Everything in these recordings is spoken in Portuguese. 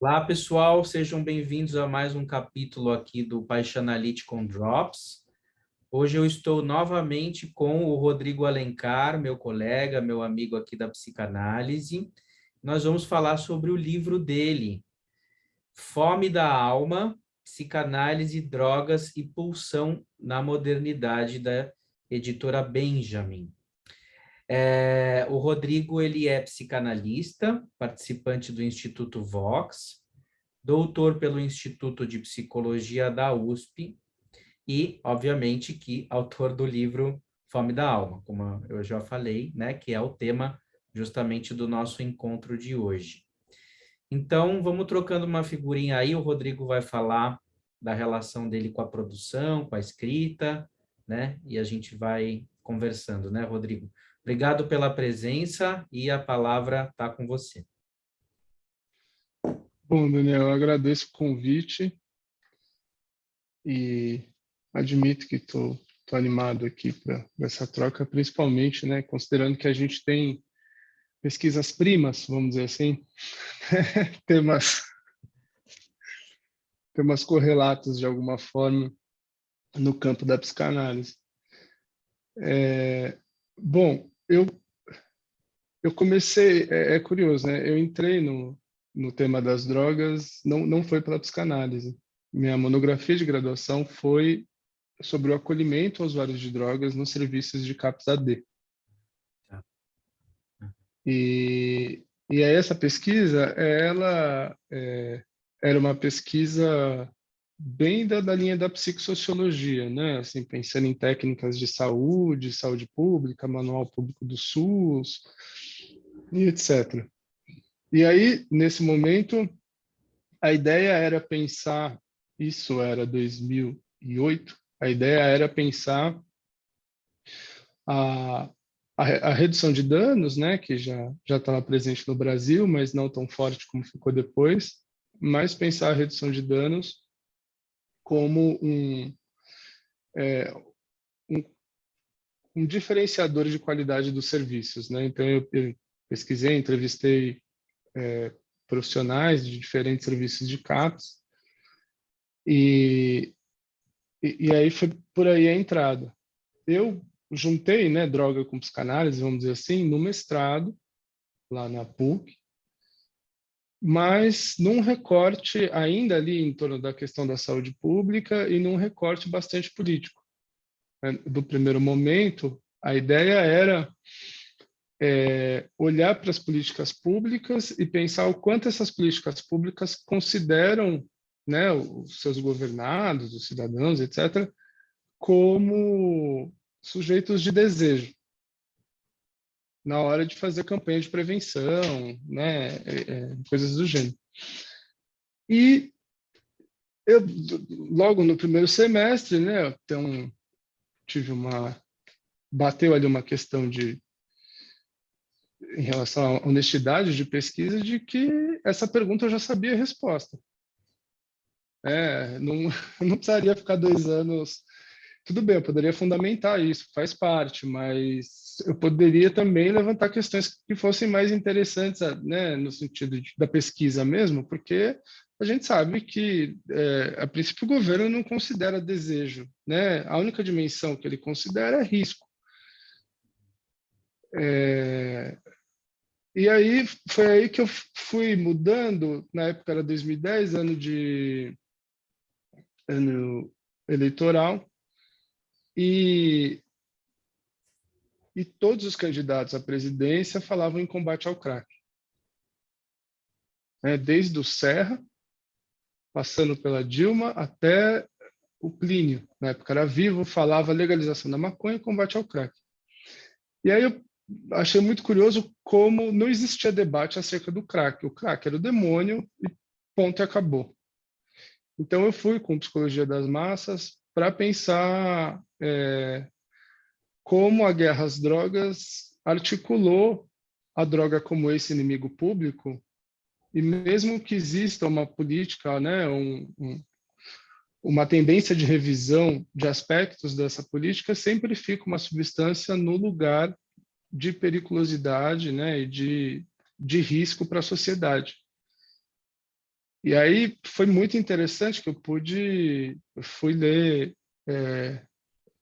Olá, pessoal, sejam bem-vindos a mais um capítulo aqui do Paixanalytic on Drops. Hoje eu estou novamente com o Rodrigo Alencar, meu colega, meu amigo aqui da psicanálise. Nós vamos falar sobre o livro dele, Fome da Alma, Psicanálise, Drogas e Pulsão na Modernidade, da editora Benjamin. O Rodrigo, ele é psicanalista, participante do Instituto Vox, doutor pelo Instituto de Psicologia da USP e, obviamente, que autor do livro Fome da Alma, como eu já falei, né, que é o tema justamente do nosso encontro de hoje. Então, vamos trocando uma figurinha aí, o Rodrigo vai falar da relação dele com a produção, com a escrita, né, e a gente vai conversando, né, Rodrigo? Obrigado pela presença e a palavra está com você. Bom, Daniel, eu agradeço o convite e admito que estou animado aqui para essa troca, principalmente, né, considerando que a gente tem pesquisas primas, vamos dizer assim, temas, temas correlatos de alguma forma no campo da psicanálise. Bom, eu comecei, é curioso, né? Eu entrei no tema das drogas, não foi pela psicanálise. Minha monografia de graduação foi sobre o acolhimento a usuários de drogas nos serviços de CAPS AD. Tá. E aí essa pesquisa, era uma pesquisa bem da linha da psicossociologia, né? Assim, pensando em técnicas de saúde pública, manual público do SUS e etc. E aí, nesse momento, a ideia era pensar, isso era 2008, a ideia era pensar a, a redução de danos, né, que já estava presente no Brasil, mas não tão forte como ficou depois, mas pensar a redução de danos como é, um, um diferenciador de qualidade dos serviços, né? Então eu pesquisei, entrevistei profissionais de diferentes serviços de CAPS e, e aí foi por aí a entrada. Eu juntei, né, droga com psicanálise, vamos dizer assim, no mestrado lá na PUC, mas num recorte ainda ali em torno da questão da saúde pública e num recorte bastante político, né? Do primeiro momento, a ideia era olhar para as políticas públicas e pensar o quanto essas políticas públicas consideram, né, os seus governados, os cidadãos, etc., como sujeitos de desejo na hora de fazer campanha de prevenção, né, coisas do gênero. E eu, logo no primeiro semestre, né, então, tive bateu ali uma questão em relação à honestidade de pesquisa, de que essa pergunta eu já sabia a resposta. Não, não precisaria ficar 2 anos. Tudo bem, eu poderia fundamentar isso, faz parte, mas eu poderia também levantar questões que fossem mais interessantes, né, no sentido da pesquisa mesmo, porque a gente sabe que, a princípio, o governo não considera desejo, né? A única dimensão que ele considera é risco. E aí foi aí que eu fui mudando, na época era 2010, ano eleitoral, e todos os candidatos à presidência falavam em combate ao crack, né? Desde o Serra, passando pela Dilma, até o Plínio, na época era vivo, falava legalização da maconha e combate ao crack. E aí eu achei muito curioso como não existia debate acerca do crack. O crack era o demônio e ponto e acabou. Então eu fui com psicologia das massas para pensar como a guerra às drogas articulou a droga como esse inimigo público, e mesmo que exista uma política, né, uma tendência de revisão de aspectos dessa política, sempre fica uma substância no lugar de periculosidade, né, e de risco para a sociedade. E aí foi muito interessante que eu fui ler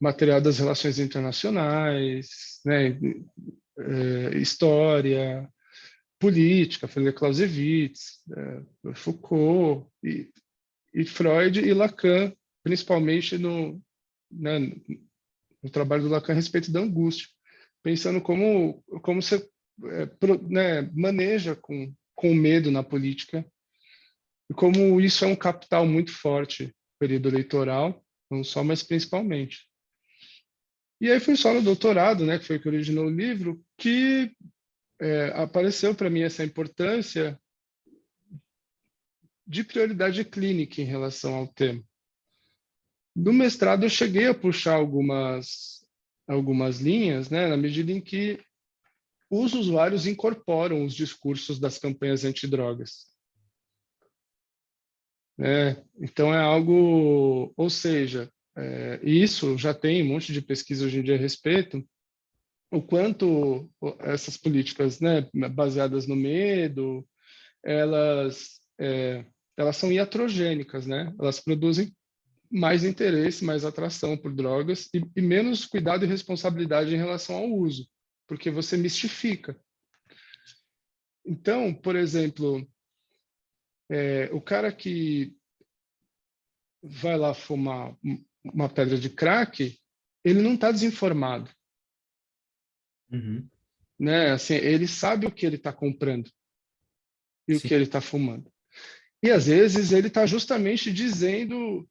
material das relações internacionais, né, história, política, fui ler Clausewitz, Foucault, e Freud e Lacan, principalmente né, no trabalho do Lacan a respeito da angústia, pensando como você né, maneja com o medo na política, e como isso é um capital muito forte no período eleitoral, não só, mas principalmente. E aí foi só no doutorado, né, que foi que originou o livro, que apareceu para mim essa importância de prioridade clínica em relação ao tema. No mestrado eu cheguei a puxar algumas linhas, né, na medida em que os usuários incorporam os discursos das campanhas antidrogas. Né? Então é algo, ou seja, isso já tem um monte de pesquisa hoje em dia a respeito, o quanto essas políticas, né, baseadas no medo, elas, elas são iatrogênicas, né? Elas produzem mais interesse, mais atração por drogas e menos cuidado e responsabilidade em relação ao uso, porque você mistifica. Então, por exemplo, o cara que vai lá fumar uma pedra de crack, ele não está desinformado, Uhum. né? Assim, ele sabe o que ele está comprando e o Sim. que ele está fumando. E às vezes ele está justamente dizendo,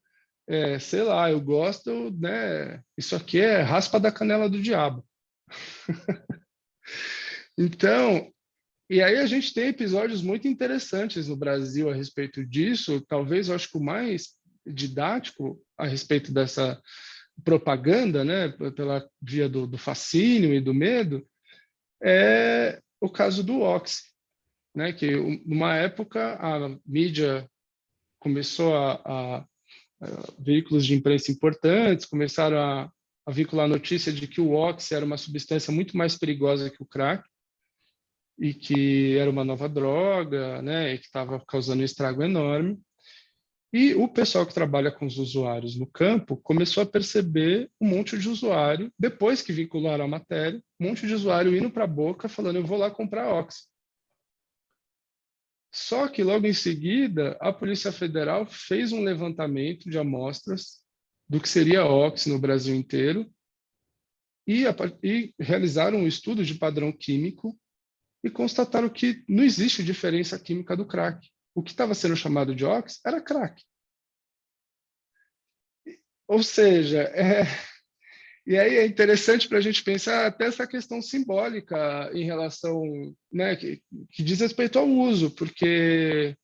sei lá, eu gosto, né? Isso aqui é raspa da canela do diabo. Então, e aí a gente tem episódios muito interessantes no Brasil a respeito disso. Talvez eu acho que o mais didático a respeito dessa propaganda, né, pela via do fascínio e do medo, é o caso do Oxy, né, que numa época a mídia começou a veículos de imprensa importantes começaram a vincular a notícia de que o Oxy era uma substância muito mais perigosa que o crack e que era uma nova droga, né, e que estava causando um estrago enorme. E o pessoal que trabalha com os usuários no campo começou a perceber um monte de usuário, depois que vincularam a matéria, um monte de usuário indo para a boca falando, eu vou lá comprar Oxy. Só que logo em seguida, a Polícia Federal fez um levantamento de amostras do que seria Oxy no Brasil inteiro e realizaram um estudo de padrão químico e constataram que não existe diferença química do crack. O que estava sendo chamado de Oxy era crack. Ou seja, e aí é interessante para a gente pensar até essa questão simbólica em relação, né, que diz respeito ao uso, porque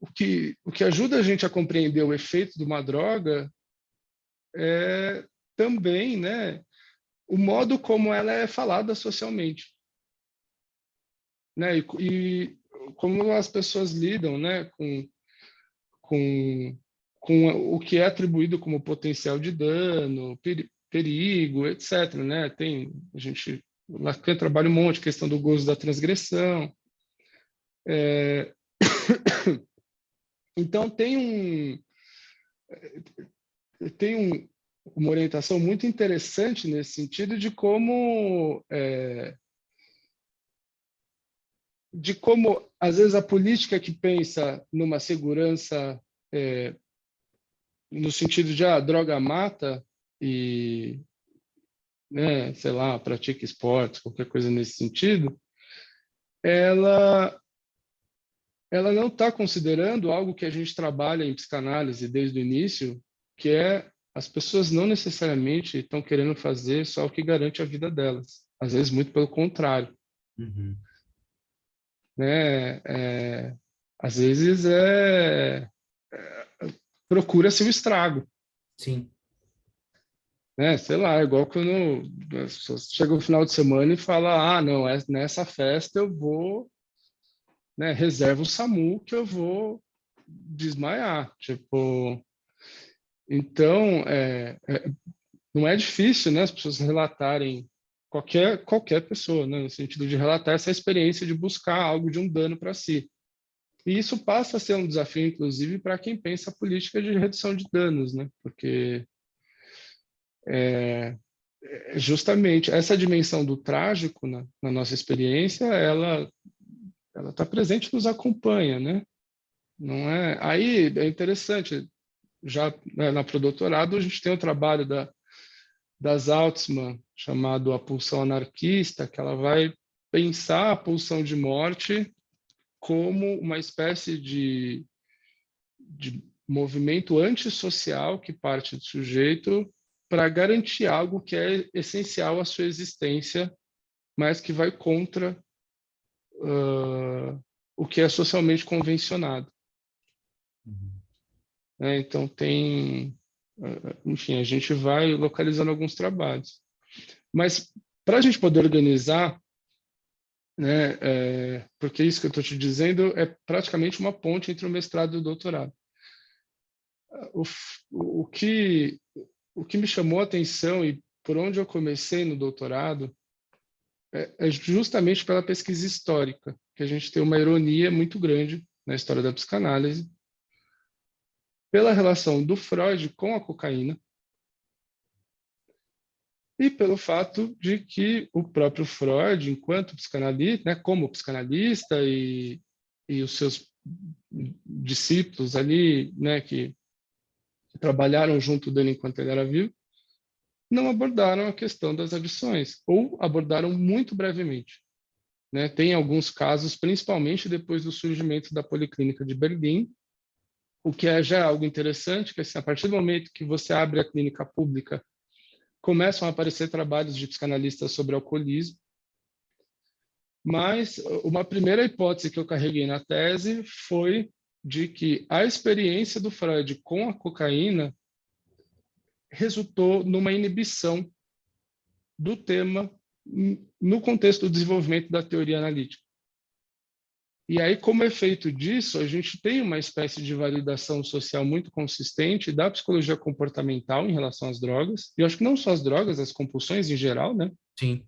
o que ajuda a gente a compreender o efeito de uma droga é também, né, o modo como ela é falada socialmente, né, e como as pessoas lidam, né, com, com o que é atribuído como potencial de dano, perigo, etc. Né? A gente Lacan trabalha um monte, questão do gozo da transgressão. Então, uma orientação muito interessante nesse sentido de como, às vezes, a política que pensa numa segurança no sentido de droga mata e, né, sei lá, pratica esportes, qualquer coisa nesse sentido, ela ela não está considerando algo que a gente trabalha em psicanálise desde o início, que é as pessoas não necessariamente estão querendo fazer só o que garante a vida delas. Às vezes, muito pelo contrário. Uhum. Né? Às vezes, procura-se o estrago. Sim. Né? Sei lá, é igual quando as pessoas chegam no final de semana e fala, não, nessa festa eu vou, né, reserva o SAMU que eu vou desmaiar. Tipo, então, não é difícil, né, as pessoas relatarem qualquer pessoa, né? No sentido de relatar essa experiência de buscar algo de um dano para si. E isso passa a ser um desafio, inclusive, para quem pensa a política de redução de danos, né? Porque justamente essa dimensão do trágico na nossa experiência, ela está presente, nos acompanha, né? Não é? Aí é interessante, já, né, na pré-doutorado a gente tem o trabalho das Altman, chamado A Pulsão Anarquista, que ela vai pensar a pulsão de morte como uma espécie de movimento antissocial que parte do sujeito para garantir algo que é essencial à sua existência, mas que vai contra o que é socialmente convencionado. Então, enfim, a gente vai localizando alguns trabalhos. Mas, para a gente poder organizar, né, porque isso que eu estou te dizendo é praticamente uma ponte entre o mestrado e o doutorado. O, o que me chamou a atenção e por onde eu comecei no doutorado é justamente pela pesquisa histórica, que a gente tem uma ironia muito grande na história da psicanálise, pela relação do Freud com a cocaína e pelo fato de que o próprio Freud, enquanto psicanalista, né, como psicanalista e os seus discípulos ali, né, que trabalharam junto dele enquanto ele era vivo, não abordaram a questão das adições, ou abordaram muito brevemente. Né? Tem alguns casos, principalmente depois do surgimento da Policlínica de Berlim, o que já é algo interessante, que assim, a partir do momento que você abre a clínica pública, começam a aparecer trabalhos de psicanalistas sobre alcoolismo, mas uma primeira hipótese que eu carreguei na tese foi de que a experiência do Freud com a cocaína resultou numa inibição do tema no contexto do desenvolvimento da teoria analítica. E aí, como efeito disso, a gente tem uma espécie de validação social muito consistente da psicologia comportamental em relação às drogas. E eu acho que não só as drogas, as compulsões em geral, né? Sim.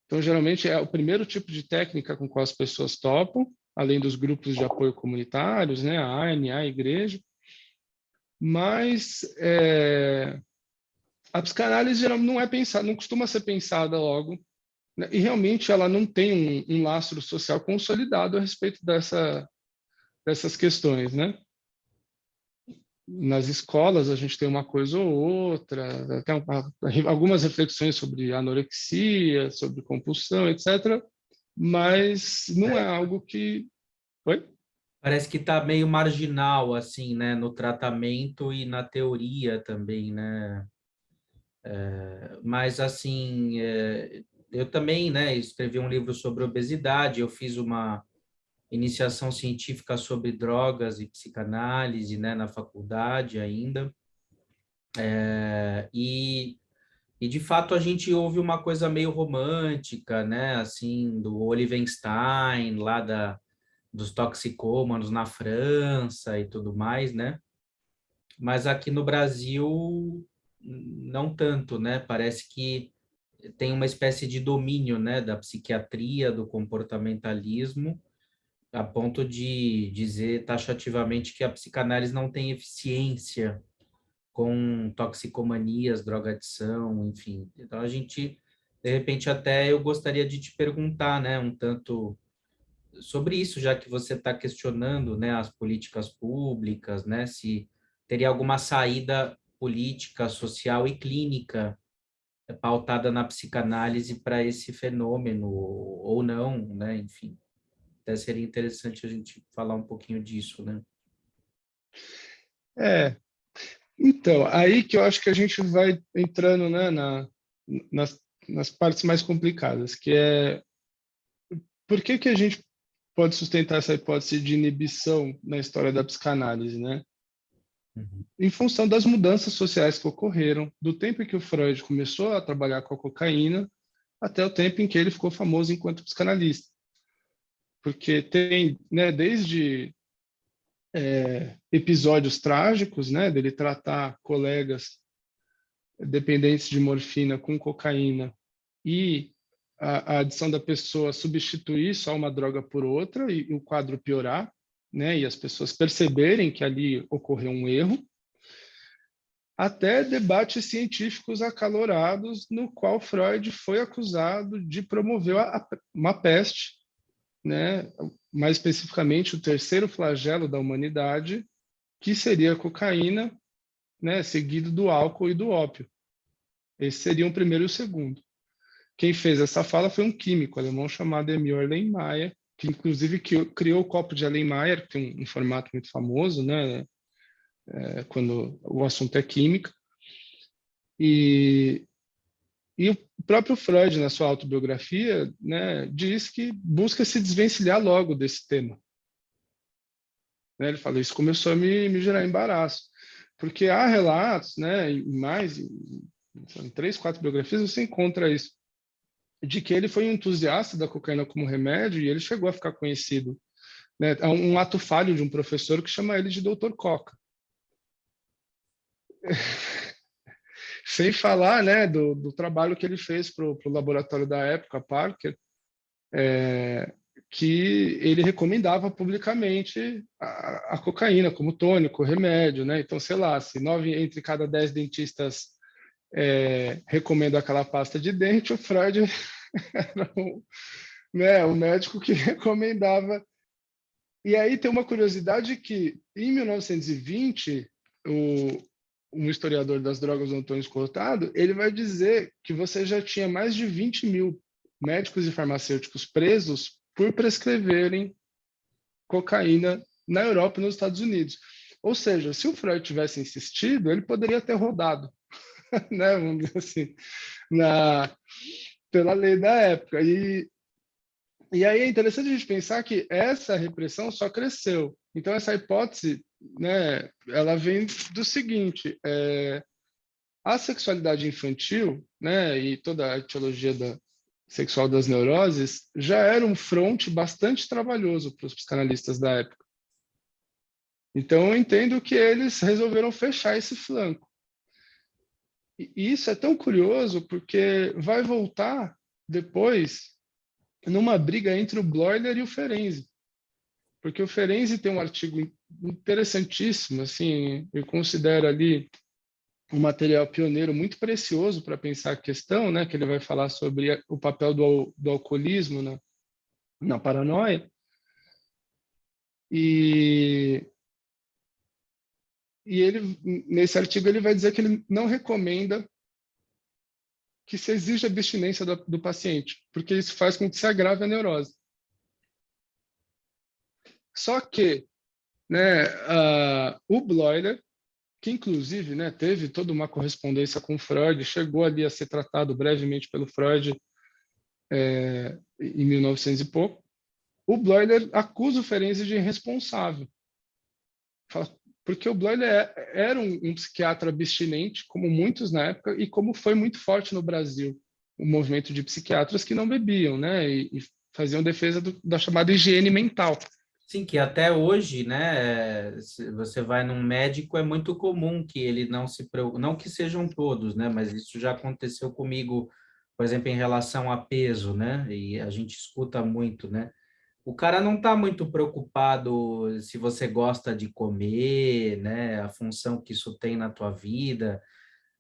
Então, geralmente, é o primeiro tipo de técnica com qual as pessoas topam, além dos grupos de apoio comunitários, né? A ANA, a igreja. Mas a psicanálise geralmente não é pensada, não costuma ser pensada logo, né? E realmente ela não tem um lastro social consolidado a respeito dessas questões, né? Nas escolas a gente tem uma coisa ou outra, até algumas reflexões sobre anorexia, sobre compulsão, etc. Mas não é algo que... Oi? Parece que está meio marginal, assim, né, no tratamento e na teoria também, né? Mas, assim, eu também, né, escrevi um livro sobre obesidade, eu fiz uma iniciação científica sobre drogas e psicanálise, né, na faculdade ainda. E de fato a gente ouve uma coisa meio romântica, né, assim, do Olivenstein, lá dos toxicômanos na França e tudo mais, né? Mas aqui no Brasil não tanto, né? Parece que tem uma espécie de domínio, né, da psiquiatria, do comportamentalismo, a ponto de dizer taxativamente que a psicanálise não tem eficiência com toxicomanias, drogadição, enfim. Então a gente, de repente, até eu gostaria de te perguntar, né, um tanto sobre isso, já que você está questionando, né, as políticas públicas, né, se teria alguma saída política, social e clínica pautada na psicanálise para esse fenômeno ou não, né, enfim. Até seria interessante a gente falar um pouquinho disso, né? Então, aí que eu acho que a gente vai entrando, né, nas partes mais complicadas, que é por que a gente pode sustentar essa hipótese de inibição na história da psicanálise, né? Uhum. Em função das mudanças sociais que ocorreram, do tempo em que o Freud começou a trabalhar com a cocaína até o tempo em que ele ficou famoso enquanto psicanalista. Porque tem, né, desde episódios trágicos, né, dele tratar colegas dependentes de morfina com cocaína e a adição da pessoa substituir só uma droga por outra e o quadro piorar, né, e as pessoas perceberem que ali ocorreu um erro, até debates científicos acalorados no qual Freud foi acusado de promover uma peste, né, mais especificamente o terceiro flagelo da humanidade, que seria a cocaína, né, seguido do álcool e do ópio. Esse seria o primeiro e o segundo. Quem fez essa fala foi um químico alemão chamado Emil Erlenmeyer, que inclusive criou o copo de Erlenmeyer, que tem um formato muito famoso, né, quando o assunto é química. E o próprio Freud, na sua autobiografia, né, diz que busca se desvencilhar logo desse tema. Né, ele fala, isso começou a me gerar embaraço, porque há relatos, né, em 3, 4 biografias você encontra isso, de que ele foi um entusiasta da cocaína como remédio e ele chegou a ficar conhecido. Né? Há um ato falho de um professor que chama ele de Dr. Coca. Sem falar, né, do trabalho que ele fez para o laboratório da época, Parker, que ele recomendava publicamente a cocaína como tônico, remédio. Né? Então, sei lá, se 9 entre cada 10 dentistas recomendam aquela pasta de dente, o Freud era o médico que recomendava. E aí tem uma curiosidade que, em 1920, um historiador das drogas, Antônio Escortado, ele vai dizer que você já tinha mais de 20 mil médicos e farmacêuticos presos por prescreverem cocaína na Europa e nos Estados Unidos. Ou seja, se o Freud tivesse insistido, ele poderia ter rodado, né, vamos dizer assim, pela lei da época. E aí é interessante a gente pensar que essa repressão só cresceu. Então, essa hipótese, né, ela vem do seguinte, a sexualidade infantil, né, e toda a etiologia sexual das neuroses já era um fronte bastante trabalhoso para os psicanalistas da época. Então, eu entendo que eles resolveram fechar esse flanco. E isso é tão curioso porque vai voltar depois numa briga entre o Bloiler e o Ferenczi. Porque o Ferenczi tem um artigo interessantíssimo, assim, eu considero ali um material pioneiro muito precioso para pensar a questão, né, que ele vai falar sobre o papel do alcoolismo na paranoia. E ele, nesse artigo, ele vai dizer que ele não recomenda que se exija abstinência do paciente, porque isso faz com que se agrave a neurose. Só que, né, o Bloiler, que inclusive, né, teve toda uma correspondência com Freud, chegou ali a ser tratado brevemente pelo Freud em 1900 e pouco, o Bloiler acusa o Ferenczi de irresponsável. Porque o Bloiler era um psiquiatra abstinente, como muitos na época, e como foi muito forte no Brasil, o movimento de psiquiatras que não bebiam, né, e faziam defesa da chamada higiene mental. Sim, que até hoje, né, se você vai num médico, é muito comum que ele não se preocupe, não que sejam todos, né, mas isso já aconteceu comigo, por exemplo, em relação a peso, né, e a gente escuta muito, né, o cara não está muito preocupado se você gosta de comer, né, a função que isso tem na tua vida.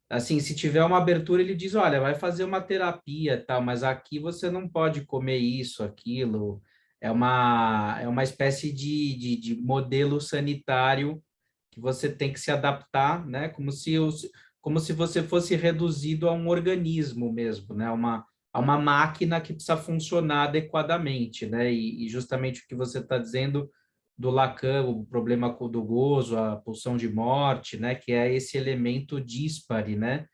Assim, se tiver uma abertura, ele diz, olha, vai fazer uma terapia, tal, mas aqui você não pode comer isso, aquilo. É uma espécie de modelo sanitário que você tem que se adaptar, né? Como se você fosse reduzido a um organismo mesmo, né? A uma máquina que precisa funcionar adequadamente, né? E justamente o que você está dizendo do Lacan, o problema do gozo, a pulsão de morte, né, que é esse elemento díspare, né,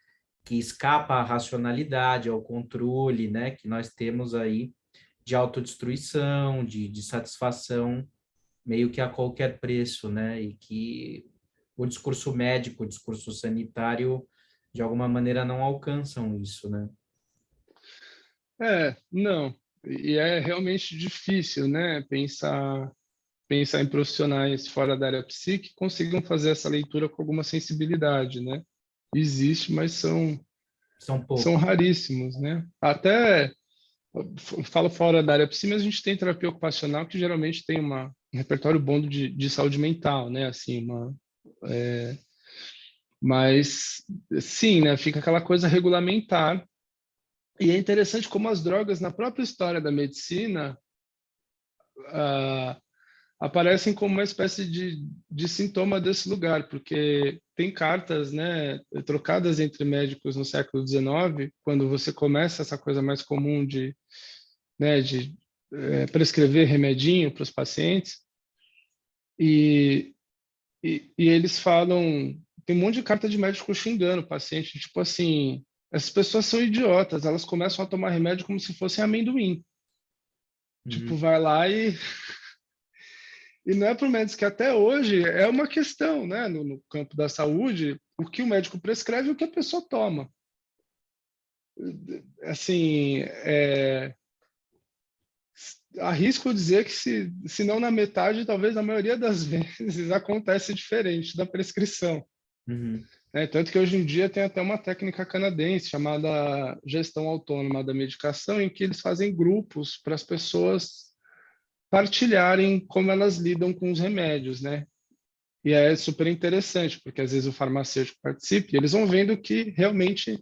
que escapa à racionalidade, ao controle, né, que nós temos aí de autodestruição, de satisfação, meio que a qualquer preço, né, e que o discurso médico, o discurso sanitário, de alguma maneira não alcançam isso, né? Não. E é realmente difícil, né, pensar em profissionais fora da área psíquica que consigam fazer essa leitura com alguma sensibilidade, né? Existe, mas São são poucos. raríssimos, né? Até falo fora da área psi, mas a gente tem terapia ocupacional que geralmente tem um repertório bom de saúde mental, né? Assim, mas sim, né? Fica aquela coisa regulamentar. E é interessante como as drogas na própria história da medicina ah, aparecem como uma espécie de sintoma desse lugar, porque tem cartas, né, trocadas entre médicos no século XIX, quando você começa essa coisa mais comum de prescrever remedinho para os pacientes, e, e eles falam, tem um monte de carta de médico xingando o paciente, tipo assim, essas pessoas são idiotas, elas começam a tomar remédio como se fossem amendoim. Tipo, Uhum. vai lá e não é para o médico que até hoje é uma questão, né, no campo da saúde, o que o médico prescreve e o que a pessoa toma. Assim, arrisco dizer que se não na metade, talvez na maioria das vezes acontece diferente da prescrição. Uhum. Né? Tanto que hoje em dia tem até uma técnica canadense chamada gestão autônoma da medicação, em que eles fazem grupos para as pessoas partilharem como elas lidam com os remédios, né? E é super interessante, porque às vezes o farmacêutico participa e eles vão vendo que realmente,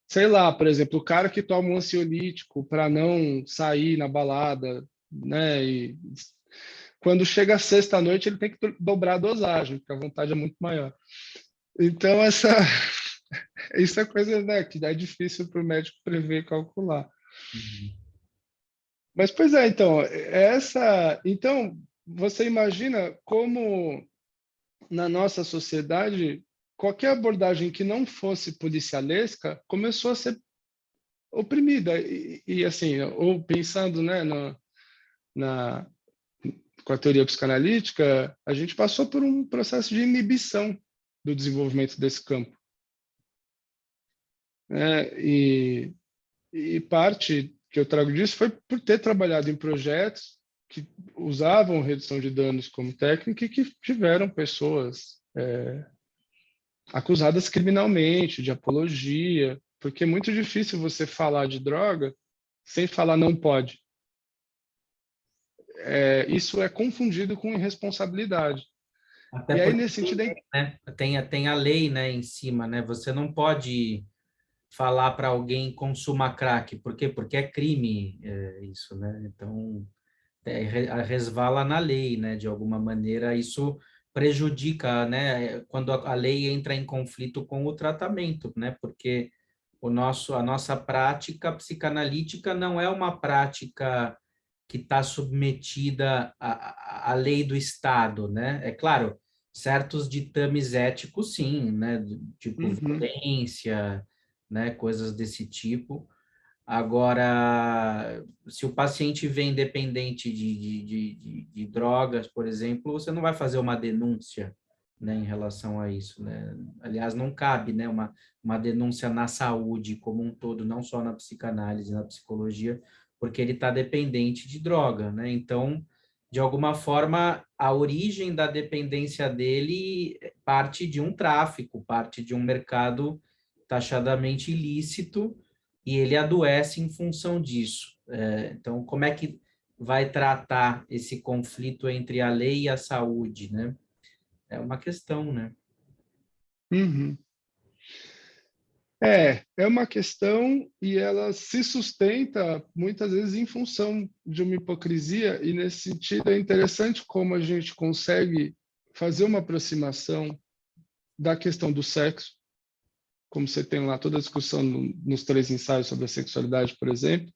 sei lá, por exemplo, o cara que toma um ansiolítico para não sair na balada, né? E quando chega a sexta-noite, ele tem que dobrar a dosagem, porque a vontade é muito maior. Então, isso é coisa, né, que é difícil para o médico prever e calcular. Uhum. Mas, pois é, então, então, você imagina como na nossa sociedade, qualquer abordagem que não fosse policialesca começou a ser oprimida. Assim, ou pensando, né, na, com a teoria psicanalítica, a gente passou por um processo de inibição do desenvolvimento desse campo. Né? E parte que eu trago disso foi por ter trabalhado em projetos que usavam redução de danos como técnica e que tiveram pessoas acusadas criminalmente, de apologia, porque é muito difícil você falar de droga sem falar não pode. Isso é confundido com irresponsabilidade. Até E aí, porque nesse sentido, né, tem a lei, né, em cima, né? Você não pode falar para alguém consuma crack. Por quê? Porque é crime, isso, né? Então, resvala na lei, né? De alguma maneira, isso prejudica, né? Quando a lei entra em conflito com o tratamento, né? Porque a nossa prática psicanalítica não é uma prática que está submetida à lei do Estado, né? É claro, certos ditames éticos, sim, né? Tipo uhum, violência, né? Coisas desse tipo. Agora, se o paciente vem dependente de drogas, por exemplo, você não vai fazer uma denúncia, né, em relação a isso, né? Aliás, não cabe, né, uma denúncia na saúde como um todo, não só na psicanálise, na psicologia, porque ele está dependente de droga, né? Então, de alguma forma, a origem da dependência dele parte de um tráfico, parte de um mercado taxadamente ilícito, e ele adoece em função disso. Então, como é que vai tratar esse conflito entre a lei e a saúde, né? É uma questão, né? uhum. É uma questão e ela se sustenta muitas vezes em função de uma hipocrisia, e nesse sentido é interessante como a gente consegue fazer uma aproximação da questão do sexo, como você tem lá toda a discussão nos 3 ensaios sobre a sexualidade, por exemplo,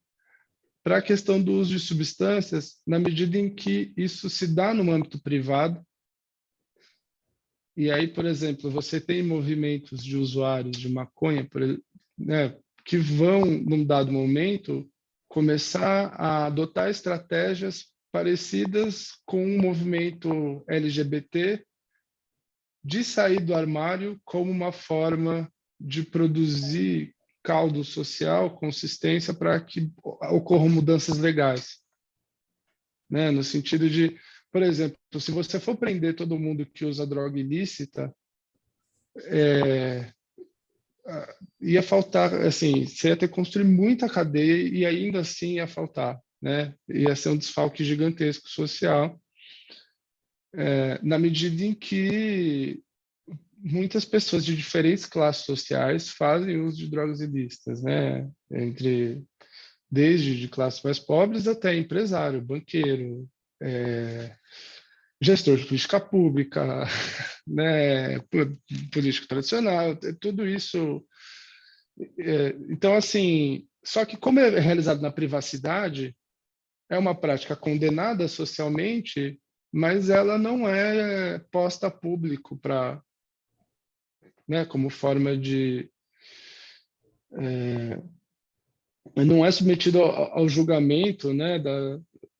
para a questão do uso de substâncias, na medida em que isso se dá no âmbito privado. E aí, por exemplo, você tem movimentos de usuários de maconha, né, que vão, num dado momento, começar a adotar estratégias parecidas com o movimento LGBT de sair do armário como uma forma de produzir caldo social, consistência para que ocorram mudanças legais, né? No sentido de, por exemplo, se você for prender todo mundo que usa droga ilícita, ia faltar, assim, você ia ter que construir muita cadeia e ainda assim ia faltar, né? Ia ser um desfalque gigantesco social, na medida em que muitas pessoas de diferentes classes sociais fazem uso de drogas ilícitas, né? Desde de classes mais pobres até empresário, banqueiro, gestor de política pública, né? Político tradicional, tudo isso. Então, assim, só que como é realizado na privacidade, é uma prática condenada socialmente, mas ela não é posta a público para, né, como forma de não é submetido ao julgamento, né,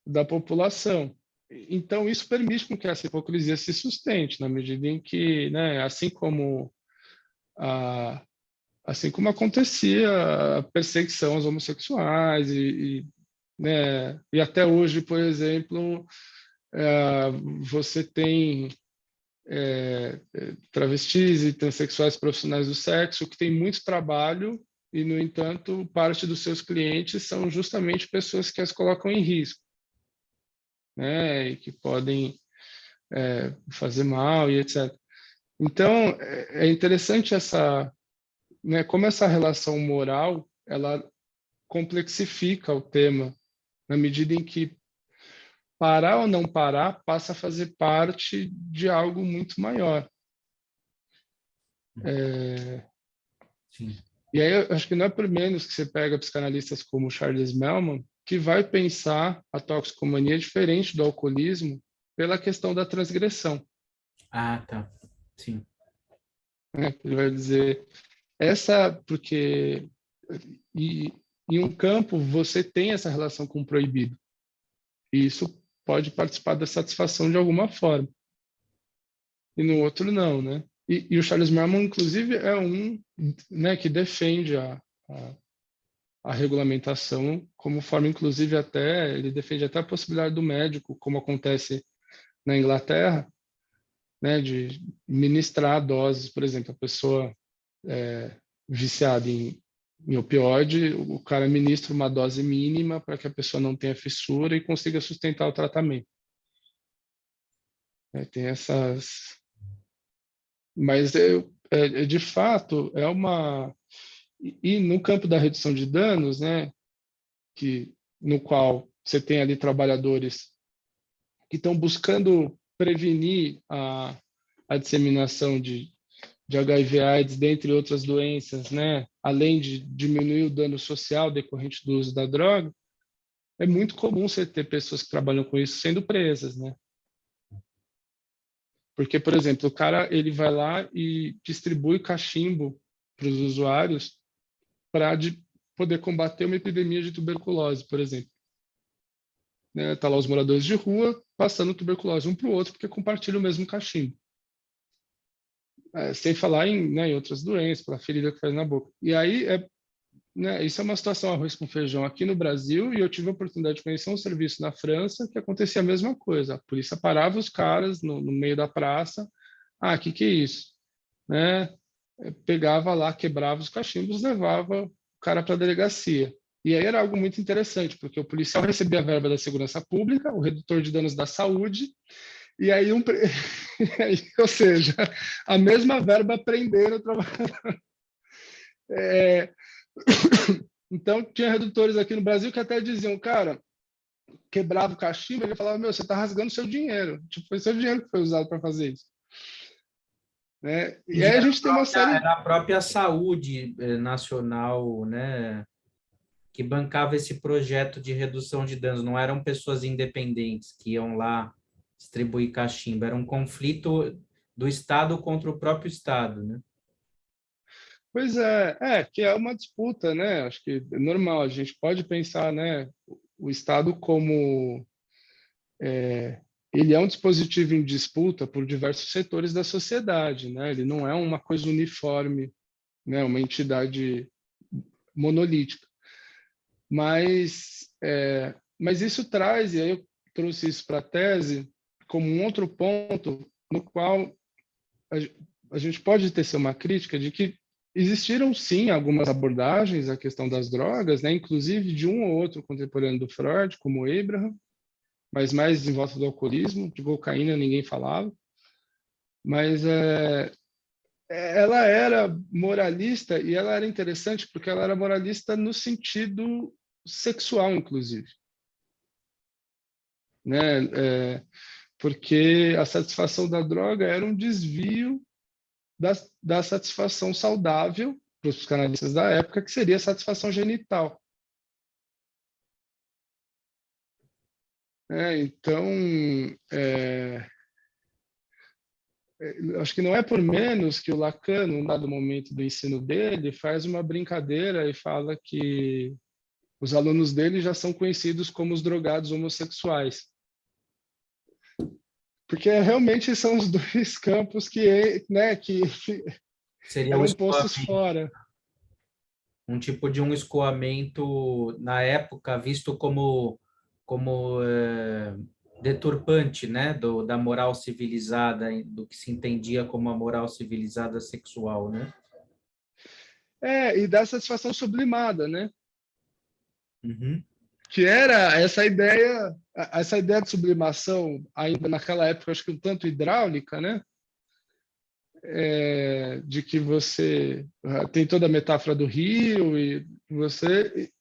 da população. Então isso permite com que essa hipocrisia se sustente na medida em que, né, a, assim como acontecia a perseguição aos homossexuais né, e até hoje, por exemplo, você tem travestis e transexuais profissionais do sexo que têm muito trabalho e, no entanto, parte dos seus clientes são justamente pessoas que as colocam em risco, né, e que podem fazer mal e etc. Então, é interessante né, como essa relação moral, ela complexifica o tema, na medida em que parar ou não parar passa a fazer parte de algo muito maior. Sim. E aí eu acho que não é por menos que você pega psicanalistas como Charles Melman, que vai pensar a toxicomania diferente do alcoolismo pela questão da transgressão. Ah, tá. Sim. Né? Ele vai dizer, porque e, em um campo você tem essa relação com o proibido, e isso pode participar da satisfação de alguma forma, e no outro não, né? E o Charles Melman, inclusive, é um, né, que defende a regulamentação como forma, inclusive, até ele defende até a possibilidade do médico, como acontece na Inglaterra, né, de ministrar doses, por exemplo, a pessoa viciada em opioide, o cara ministra uma dose mínima para que a pessoa não tenha fissura e consiga sustentar o tratamento. Tem essas, mas de fato é uma e no campo da redução de danos, né, no qual você tem ali trabalhadores que estão buscando prevenir a disseminação de HIV/AIDS, dentre outras doenças, né? Além de diminuir o dano social decorrente do uso da droga, é muito comum você ter pessoas que trabalham com isso sendo presas, né? Porque, por exemplo, o cara ele vai lá e distribui cachimbo para os usuários para poder combater uma epidemia de tuberculose, por exemplo. Né? Tá lá os moradores de rua passando tuberculose um para o outro porque compartilham o mesmo cachimbo. Sem falar né, em outras doenças, pela ferida que faz na boca. E aí, né, isso é uma situação arroz com feijão aqui no Brasil, e eu tive a oportunidade de conhecer um serviço na França que acontecia a mesma coisa. A polícia parava os caras no meio da praça. Ah, que é isso? Né? Pegava lá, quebrava os cachimbos, levava o cara para a delegacia. E aí era algo muito interessante, porque o policial recebia a verba da segurança pública, o redutor de danos da saúde, e aí ou seja, a mesma verba prender o trabalhador. Então, tinha redutores aqui no Brasil que até diziam, cara, quebrava o cachimbo, ele falava, meu, você está rasgando seu dinheiro. Tipo, foi seu dinheiro que foi usado para fazer isso. Né? E aí a gente tem uma série... Era a própria saúde nacional, né, que bancava esse projeto de redução de danos. Não eram pessoas independentes que iam lá distribuir cachimbo. Era um conflito do Estado contra o próprio Estado, né? Pois que é uma disputa, né? Acho que é normal. A gente pode pensar, né, o Estado como ele é um dispositivo em disputa por diversos setores da sociedade, né? Ele não é uma coisa uniforme, né? Uma entidade monolítica. Mas isso traz, e aí eu trouxe isso para a tese, como um outro ponto no qual a gente pode tecer uma crítica de que existiram, sim, algumas abordagens à questão das drogas, né? Inclusive de um ou outro contemporâneo do Freud, como Abraham, mas mais em volta do alcoolismo. De cocaína ninguém falava. Mas ela era moralista, e ela era interessante porque ela era moralista no sentido sexual, inclusive, né? Porque a satisfação da droga era um desvio da satisfação saudável para os psicanalistas da época, que seria a satisfação genital. Então, é, acho que não é por menos que o Lacan, num dado momento do ensino dele, faz uma brincadeira e fala que os alunos dele já são conhecidos como os drogados homossexuais. Porque realmente são os dois campos que Seria o eram postos escoamento, fora. um tipo de um escoamento, na época, visto como deturpante, né, da moral civilizada, do que se entendia como a moral civilizada sexual, né? E da satisfação sublimada, né? Uhum. Que era essa ideia de sublimação, ainda naquela época, acho que um tanto hidráulica, né? De que você tem toda a metáfora do rio e você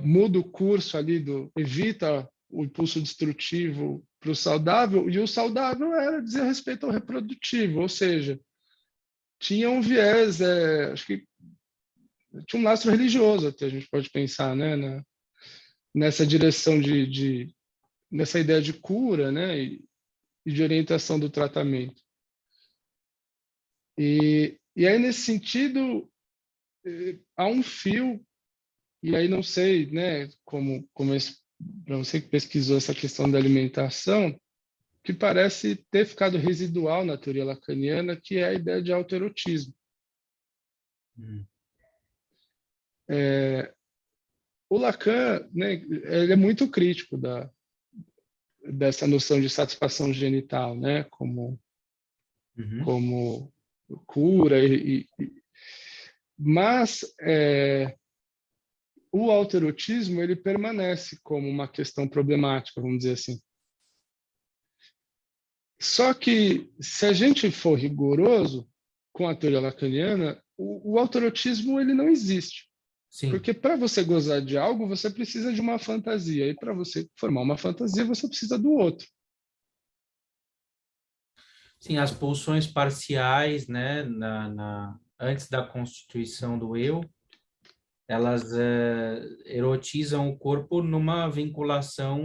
muda o curso ali, evita o impulso destrutivo para o saudável, e o saudável era dizer respeito ao reprodutivo, ou seja, tinha um viés, acho que tinha um lastro religioso, até a gente pode pensar, né, nessa direção nessa ideia de cura, né, e de orientação do tratamento. E aí, nesse sentido, há um fio, e aí não sei, né, para você que pesquisou essa questão da alimentação, que parece ter ficado residual na teoria lacaniana, que é a ideia de autoerotismo. O Lacan, né, ele é muito crítico dessa noção de satisfação genital, né, Uhum. como cura, mas o autoerotismo ele permanece como uma questão problemática, vamos dizer assim. Só que, se a gente for rigoroso com a teoria lacaniana, o autoerotismo ele não existe. Sim. Porque para você gozar de algo, você precisa de uma fantasia. E para você formar uma fantasia, você precisa do outro. Sim, as pulsões parciais, né, antes da constituição do eu, elas erotizam o corpo numa vinculação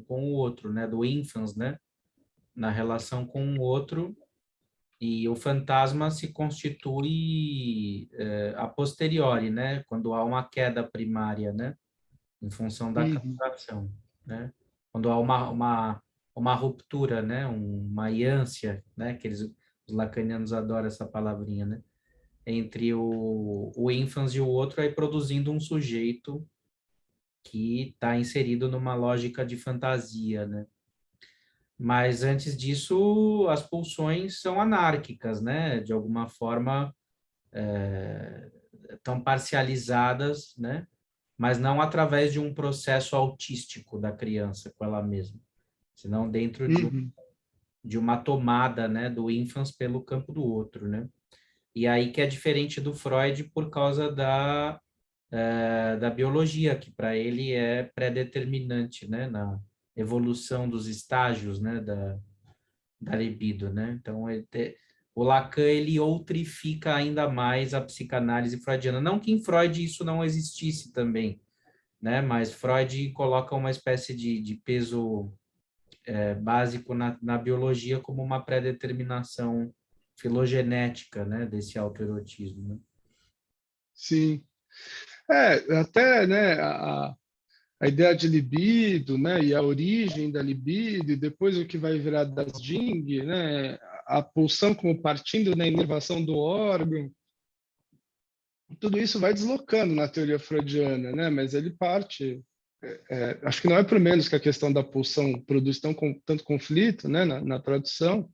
com o outro, né, do ínfans, né, na relação com o outro, e o fantasma se constitui a posteriori, né, quando há uma queda primária, né, em função da Uhum. captação, né, quando há uma ruptura, né, uma iância, né, os lacanianos adoram essa palavrinha, né, entre o ínfans e o outro, aí produzindo um sujeito que está inserido numa lógica de fantasia, né? Mas antes disso, as pulsões são anárquicas, né? De alguma forma, estão parcializadas, né? Mas não através de um processo autístico da criança com ela mesma, senão dentro Uhum. de uma tomada, né, do ínfans pelo campo do outro, né? E aí que é diferente do Freud por causa da biologia, que para ele é pré-determinante, né, na evolução dos estágios, né, da libido, né? Então, o Lacan, ele outrifica ainda mais a psicanálise freudiana. Não que em Freud isso não existisse também, né? Mas Freud coloca uma espécie de peso básico na biologia como uma pré-determinação filogenética, né, desse autoerotismo, né? Sim. Até, né, a ideia de libido, né, e a origem da libido, e depois o que vai virar das Jing, né, a pulsão como partindo da inervação do órgão, tudo isso vai deslocando na teoria freudiana, né, mas ele parte, acho que não é por menos que a questão da pulsão produz tanto conflito, né, na tradução,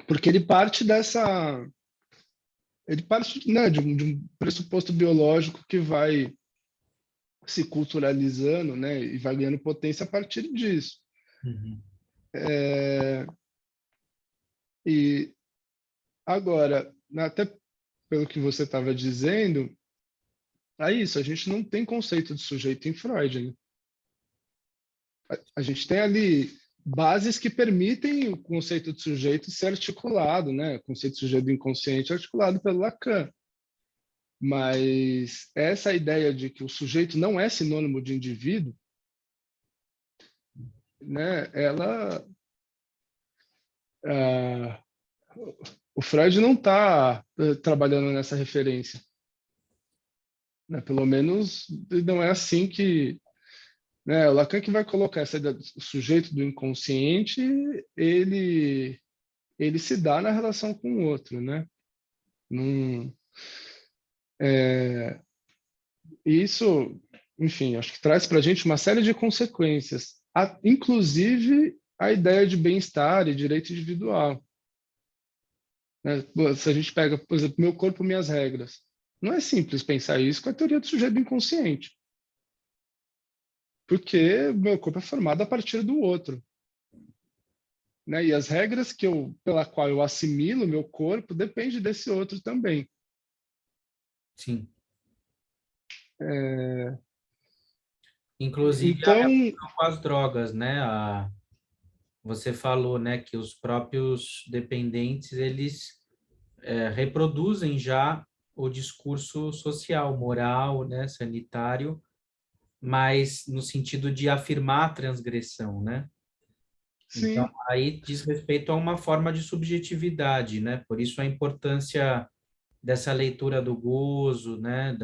Porque ele parte, né, de um pressuposto biológico que vai se culturalizando, né, e vai ganhando potência a partir disso. Uhum. E agora, até pelo que você estava dizendo, é isso, a gente não tem conceito de sujeito em Freud, né? A gente tem ali bases que permitem o conceito de sujeito ser articulado, né? O conceito de sujeito do inconsciente articulado pelo Lacan. Mas essa ideia de que o sujeito não é sinônimo de indivíduo, né? Ah, o Freud não está trabalhando nessa referência, né? Pelo menos não é assim que, né? O Lacan que vai colocar essa ideia do sujeito do inconsciente, ele se dá na relação com o outro, né? Num, isso, enfim, acho que traz para a gente uma série de consequências, inclusive a ideia de bem-estar e direito individual, né? Se a gente pega, por exemplo, meu corpo, minhas regras, não é simples pensar isso com a teoria do sujeito do inconsciente, porque meu corpo é formado a partir do outro, né? E as regras pela qual eu assimilo meu corpo depende desse outro também. Sim. É, Inclusive a então, relação com as drogas, né? Você falou, né, que os próprios dependentes, eles reproduzem já o discurso social, moral, né, sanitário, mas no sentido de afirmar a transgressão, né? Então, sim, aí diz respeito a uma forma de subjetividade, né? Por isso a importância dessa leitura do gozo, né,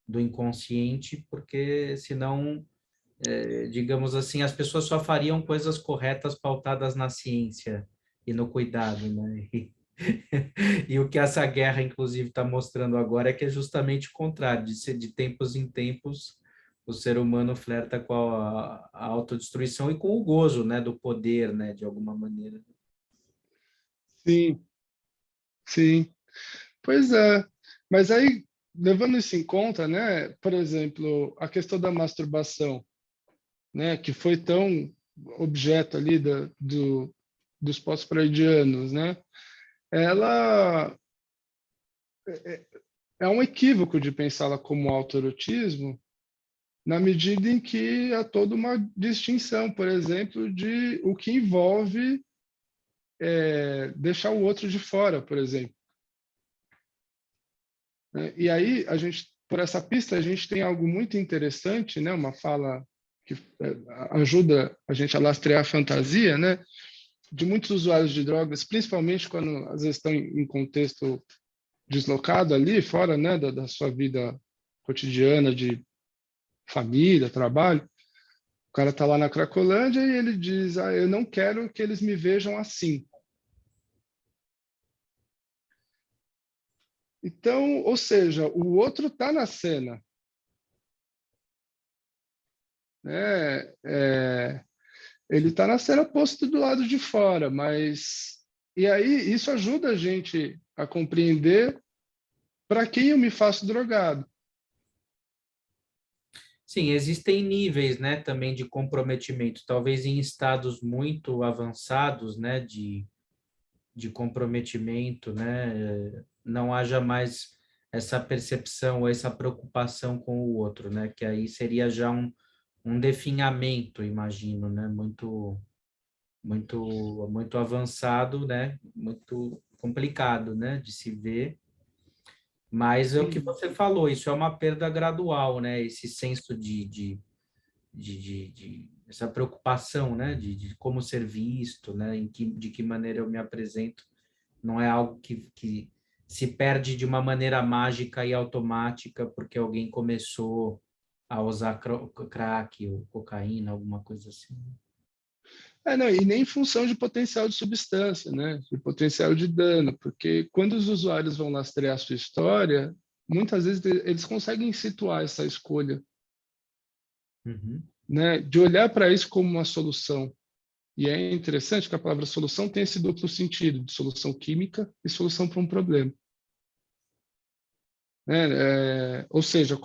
do inconsciente, porque senão, digamos assim, as pessoas só fariam coisas corretas pautadas na ciência e no cuidado, né? E o que essa guerra, inclusive, está mostrando agora é que é justamente o contrário, de ser de tempos em tempos o ser humano flerta com a autodestruição e com o gozo, né, do poder, né, de alguma maneira. sim, sim. Pois é, mas aí, levando isso em conta, né, por exemplo, a questão da masturbação, né, que foi tão objeto ali dos pós-freudianos, né, ela é um equívoco de pensá-la como autoerotismo, na medida em que há toda uma distinção, por exemplo, de o que envolve deixar o outro de fora, por exemplo, né? E aí, por essa pista, a gente tem algo muito interessante, né? Uma fala que ajuda a gente a lastrear a fantasia, né? De muitos usuários de drogas, principalmente quando às vezes estão em contexto deslocado ali, fora, né, da sua vida cotidiana de família, trabalho. O cara está lá na Cracolândia e ele diz: eu não quero que eles me vejam assim. Então, ou seja, o outro está na cena, né? Ele está na cena posto do lado de fora, mas e aí isso ajuda a gente a compreender para quem eu me faço drogado. Sim, existem níveis, né, também de comprometimento, talvez em estados muito avançados, né, de comprometimento, né, não haja mais essa percepção ou essa preocupação com o outro, né, que aí seria já um definhamento, imagino, né, muito avançado, né, muito complicado, né, de se ver. Mas é o que Uhum. você falou, isso é uma perda gradual, né, esse senso de essa preocupação, né, de como ser visto, né, de que maneira eu me apresento, não é algo que se perde de uma maneira mágica e automática porque alguém começou a usar crack ou cocaína, alguma coisa assim. Não, e nem em função de potencial de substância, né? De potencial de dano, porque quando os usuários vão lastrear a sua história, muitas vezes eles conseguem situar essa escolha, Uhum. né? De olhar para isso como uma solução. E é interessante que a palavra solução tem esse duplo sentido, de solução química e solução para um problema. Ou seja,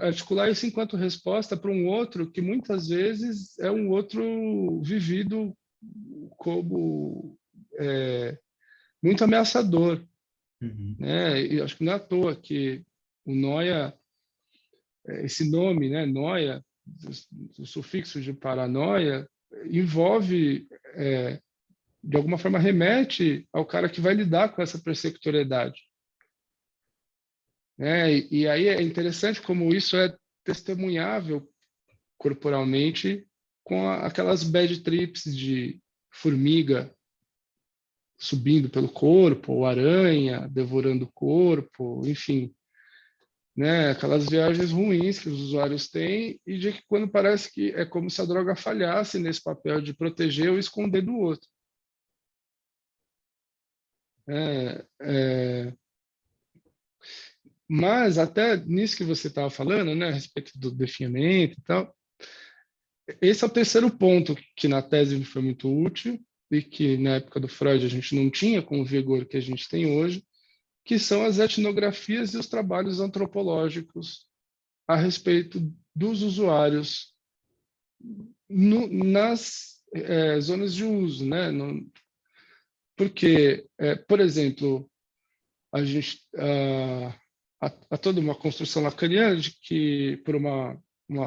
articular isso enquanto resposta para um outro que muitas vezes é um outro vivido como muito ameaçador. Né? E acho que não é à toa que o noia, esse nome, né, noia, o sufixo de paranoia, envolve, de alguma forma, remete ao cara que vai lidar com essa persecutoriedade. E aí é interessante como isso é testemunhável corporalmente com aquelas bad trips de formiga subindo pelo corpo, ou aranha devorando o corpo, enfim, né? Aquelas viagens ruins que os usuários têm e de que quando parece que é como se a droga falhasse nesse papel de proteger ou esconder do outro. Mas até nisso que você estava falando, né, a respeito do definhamento e tal, esse é o terceiro ponto que na tese me foi muito útil e que na época do Freud a gente não tinha com o vigor que a gente tem hoje, que são as etnografias e os trabalhos antropológicos a respeito dos usuários nas zonas de uso, né? Porque, por exemplo, a gente há toda uma construção lacaniana de que, por uma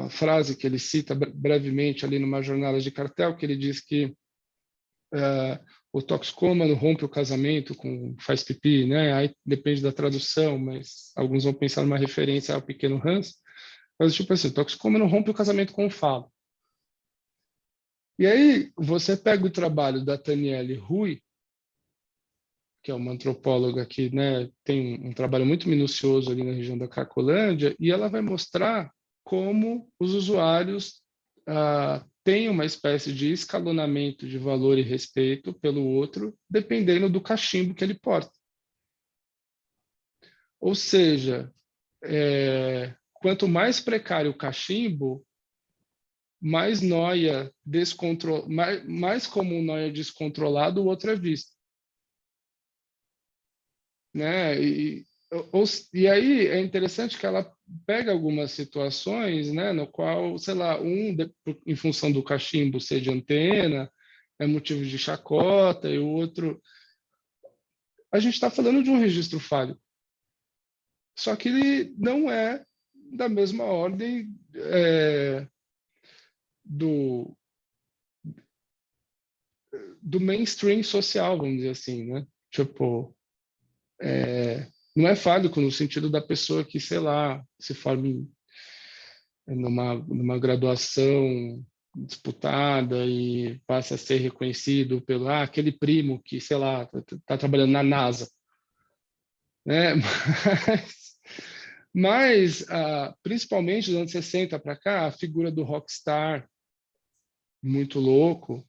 frase que ele cita brevemente ali numa jornada de cartel, que ele diz que o toxicômano rompe o casamento com faz pipi, né? Aí depende da tradução, mas alguns vão pensar numa referência ao pequeno Hans. Mas tipo assim, o toxicômano rompe o casamento com o falo. E aí você pega o trabalho da Danielle Rui, que é uma antropóloga que, né, tem um trabalho muito minucioso ali na região da Cracolândia, e ela vai mostrar como os usuários têm uma espécie de escalonamento de valor e respeito pelo outro, dependendo do cachimbo que ele porta. Ou seja, quanto mais precário o cachimbo, mais noia mais como um noia descontrolado o outro é visto. Né? E aí é interessante que ela pega algumas situações, né, no qual, sei lá, em função do cachimbo ser de antena, é motivo de chacota, e o outro... A gente está falando de um registro falho, só que ele não é da mesma ordem do, do mainstream social, vamos dizer assim, né? Tipo, não é fálico no sentido da pessoa que, sei lá, se forma numa graduação disputada e passa a ser reconhecido pelo aquele primo que, sei lá, tá trabalhando na NASA, né? Mas principalmente dos anos 60 para cá, a figura do rockstar muito louco.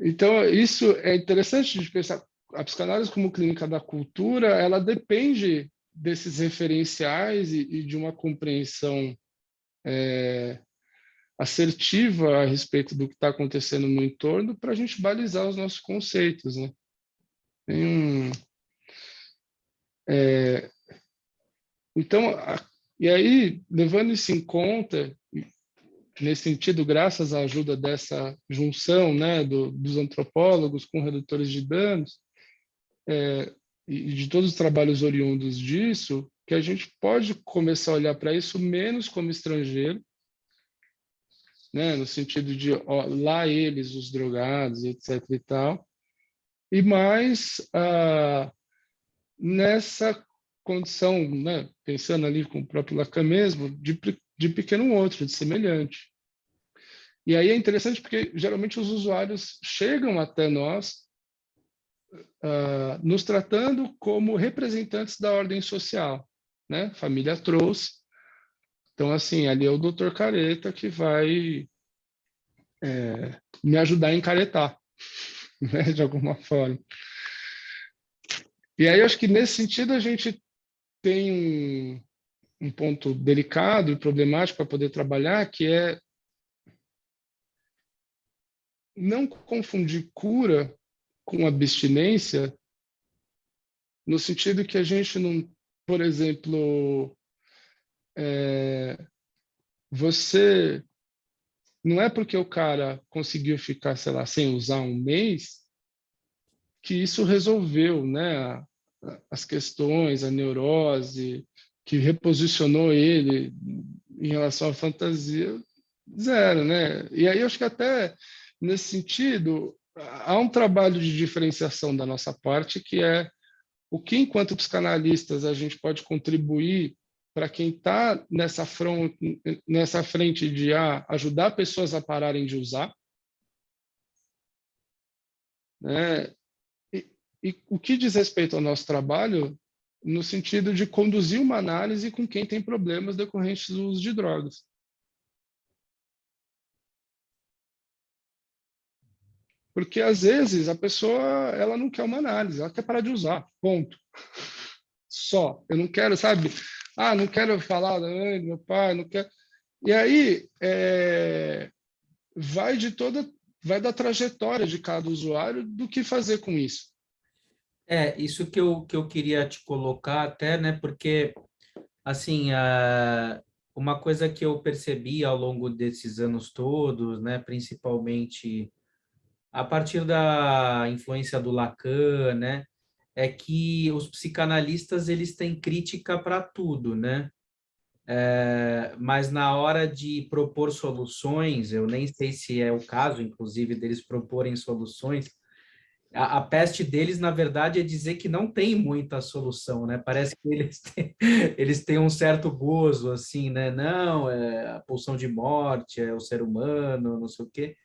Então, isso é interessante de pensar. A psicanálise como clínica da cultura, ela depende desses referenciais e de uma compreensão assertiva a respeito do que está acontecendo no entorno para a gente balizar os nossos conceitos, né? Então, e aí, levando isso em conta, nesse sentido, graças à ajuda dessa junção, né, dos antropólogos com redutores de danos, e de todos os trabalhos oriundos disso, que a gente pode começar a olhar para isso menos como estrangeiro, né, no sentido de lá eles, os drogados, etc. e tal, e mais nessa condição, né, pensando ali com o próprio Lacan mesmo, de pequeno outro, de semelhante. E aí é interessante porque geralmente os usuários chegam até nós nos tratando como representantes da ordem social, né? Família trouxe. Então, assim, ali é o doutor Careta que vai me ajudar a encaretar, né? De alguma forma. E aí, acho que nesse sentido a gente tem um ponto delicado e problemático para poder trabalhar, que é não confundir cura com abstinência, no sentido que a gente não, por exemplo, você não é porque o cara conseguiu ficar, sei lá, sem usar um mês que isso resolveu, né, as questões, a neurose, que reposicionou ele em relação à fantasia, zero, né? E aí eu acho que até nesse sentido há um trabalho de diferenciação da nossa parte, que é o que, enquanto psicanalistas, a gente pode contribuir para quem está nessa frente de ajudar pessoas a pararem de usar, né? E o que diz respeito ao nosso trabalho, no sentido de conduzir uma análise com quem tem problemas decorrentes do uso de drogas. Porque, às vezes, a pessoa ela não quer uma análise, ela quer parar de usar, ponto. Só. Eu não quero, sabe? Não quero falar, meu pai, não quero. E aí, vai da trajetória de cada usuário do que fazer com isso. Isso que eu queria te colocar até, né? Porque, assim, uma coisa que eu percebi ao longo desses anos todos, né? Principalmente a partir da influência do Lacan, né? É que os psicanalistas, eles têm crítica para tudo, né? Mas na hora de propor soluções, eu nem sei se é o caso, inclusive, deles proporem soluções, a peste deles, na verdade, é dizer que não tem muita solução, né? Parece que eles têm um certo gozo, assim, né? Não, é a pulsão de morte, é o ser humano, não sei o quê.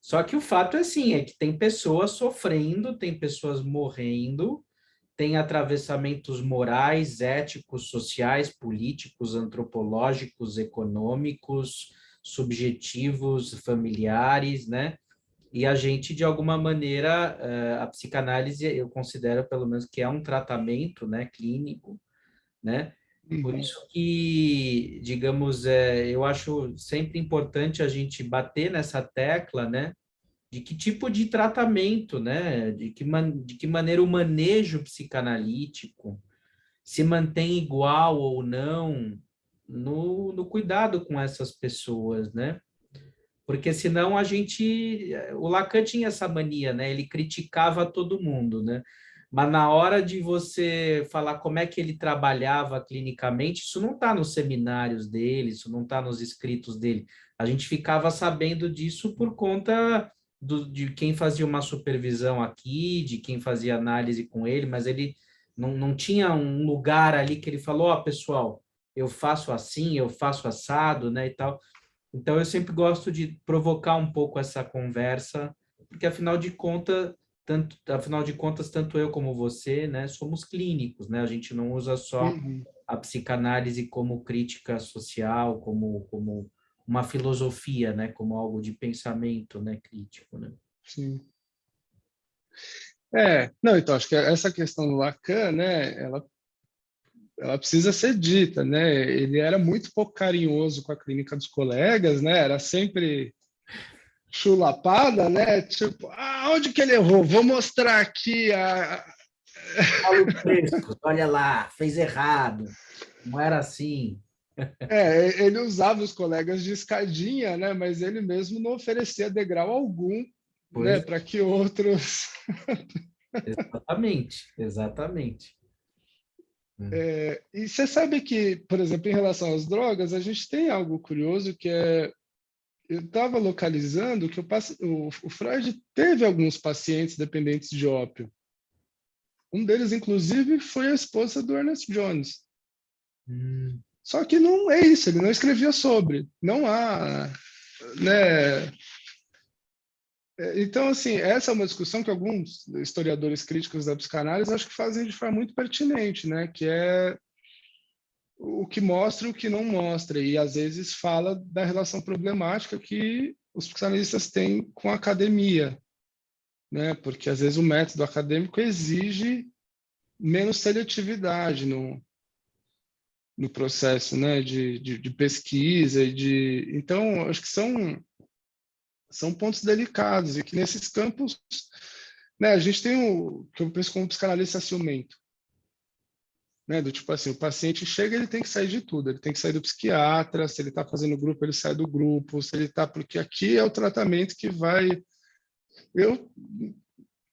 Só que o fato é assim, é que tem pessoas sofrendo, tem pessoas morrendo, tem atravessamentos morais, éticos, sociais, políticos, antropológicos, econômicos, subjetivos, familiares, né? E a gente, de alguma maneira, a psicanálise, eu considero pelo menos que é um tratamento, né, clínico, né? Por Uhum. isso que, digamos, eu acho sempre importante a gente bater nessa tecla, né? De que tipo de tratamento, né? De que maneira o manejo psicanalítico se mantém igual ou não no cuidado com essas pessoas, né? Porque senão a gente... O Lacan tinha essa mania, né? Ele criticava todo mundo, né? Mas na hora de você falar como é que ele trabalhava clinicamente, isso não está nos seminários dele, isso não está nos escritos dele. A gente ficava sabendo disso por conta de quem fazia uma supervisão aqui, de quem fazia análise com ele, mas ele não tinha um lugar ali que ele falou, ó, pessoal, eu faço assim, eu faço assado, né, e tal. Então, eu sempre gosto de provocar um pouco essa conversa, porque afinal de contas, tanto eu como você, né, somos clínicos, né? A gente não usa só Uhum. a psicanálise como crítica social, como uma filosofia, né, como algo de pensamento, né, crítico, né? Sim. Não, então, acho que essa questão do Lacan, né, ela precisa ser dita, né? Ele era muito pouco carinhoso com a clínica dos colegas, né? Era sempre chulapada, né? Tipo, onde que ele errou? Vou mostrar aqui Paulo Fresco, olha lá, fez errado, não era assim. Ele usava os colegas de escadinha, né? Mas ele mesmo não oferecia degrau algum, né? Pois, Para que outros. exatamente, exatamente. E você sabe que, por exemplo, em relação às drogas, a gente tem algo curioso que é eu estava localizando que o Freud teve alguns pacientes dependentes de ópio. Um deles, inclusive, foi a esposa do Ernest Jones. Hum, Só que não é isso, ele não escrevia sobre. Não há, né? Então, assim, essa é uma discussão que alguns historiadores críticos da psicanálise acho que fazem de forma muito pertinente, né? Que é o que mostra e o que não mostra, e às vezes fala da relação problemática que os psicanalistas têm com a academia, né? Porque às vezes o método acadêmico exige menos seletividade no processo, né? De pesquisa e de... Então, acho que são pontos delicados, e que nesses campos, né, a gente tem o que eu penso como psicanalista ciumento, né, do tipo assim, o paciente chega, ele tem que sair de tudo, ele tem que sair do psiquiatra, se ele está fazendo grupo, ele sai do grupo, se ele está, porque aqui é o tratamento que vai... Eu,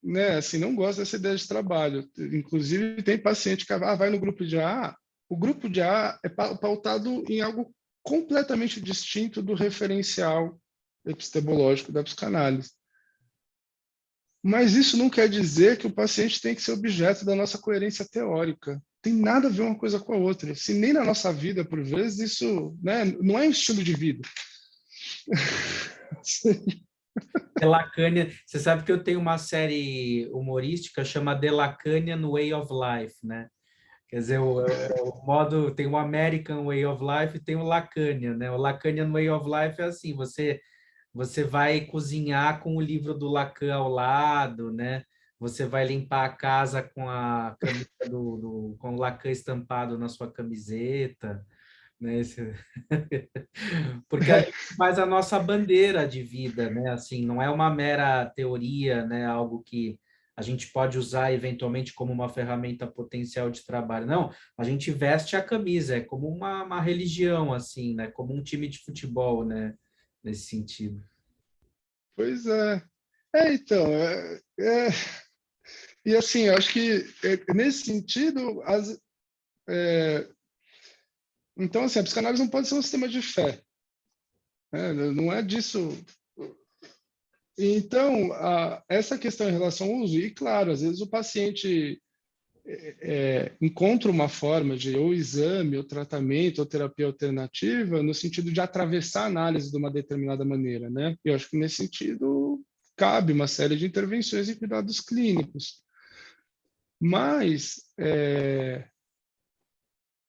né, assim, não gosto dessa ideia de trabalho, inclusive tem paciente que vai no grupo de A, o grupo de A é pautado em algo completamente distinto do referencial epistemológico da psicanálise. Mas isso não quer dizer que o paciente tem que ser objeto da nossa coerência teórica. Tem nada a ver uma coisa com a outra. Se nem na nossa vida, por vezes, isso, né, não é um estilo de vida. Delacanian, você sabe que eu tenho uma série humorística chamada Delacanian Way of Life, né? Quer dizer, o modo, tem o American Way of Life e tem o Lacanian, né? O Lacanian Way of Life é assim, você vai cozinhar com o livro do Lacan ao lado, né? Você vai limpar a casa com a camisa com o Lacan estampado na sua camiseta, né? Porque a gente faz a nossa bandeira de vida, né? Assim, não é uma mera teoria, né? Algo que a gente pode usar eventualmente como uma ferramenta potencial de trabalho. Não, a gente veste a camisa, é como uma religião, assim, né? Como um time de futebol, né? Nesse sentido. Pois é. Então, e assim, eu acho que nesse sentido, então, assim, a psicanálise não pode ser um sistema de fé, né? Não é disso. Então, essa questão em relação ao uso, e claro, às vezes o paciente encontra uma forma de ou exame, ou tratamento, ou terapia alternativa, no sentido de atravessar a análise de uma determinada maneira, né? Eu acho que nesse sentido cabe uma série de intervenções em cuidados clínicos. Mas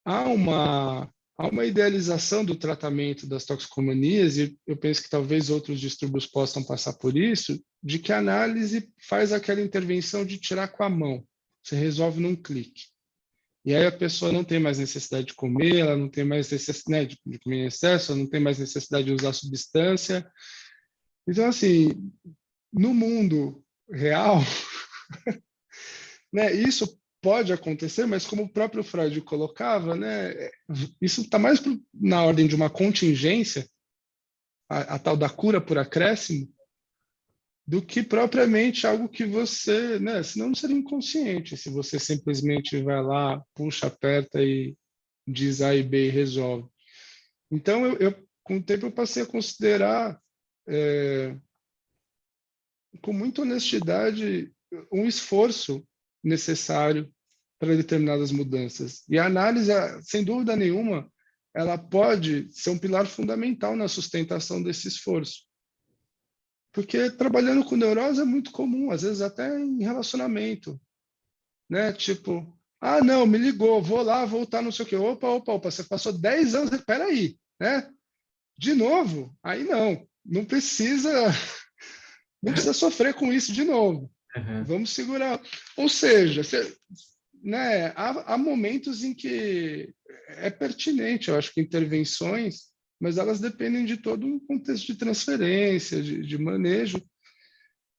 há uma idealização do tratamento das toxicomanias, e eu penso que talvez outros distúrbios possam passar por isso, de que a análise faz aquela intervenção de tirar com a mão. Você resolve num clique. E aí a pessoa não tem mais necessidade de comer, ela não tem mais necessidade de comer em excesso, ela não tem mais necessidade de usar substância. Então, assim, no mundo real, né, isso pode acontecer, mas como o próprio Freud colocava, né, isso está mais na ordem de uma contingência, a tal da cura por acréscimo, do que propriamente algo que você, né, senão não seria inconsciente, se você simplesmente vai lá, puxa, aperta e diz A e B e resolve. Então, com o tempo, eu passei a considerar, com muita honestidade, um esforço necessário para determinadas mudanças. E a análise, sem dúvida nenhuma, ela pode ser um pilar fundamental na sustentação desse esforço. Porque trabalhando com neurose é muito comum, às vezes até em relacionamento, né? Tipo, ah, não, me ligou, vou lá, voltar, não sei o quê. Opa, você passou 10 anos, espera aí, né? De novo? Aí não precisa sofrer com isso de novo. Uhum. Vamos segurar. Ou seja, né, há momentos em que é pertinente, eu acho que intervenções, mas elas dependem de todo um contexto de transferência, de manejo,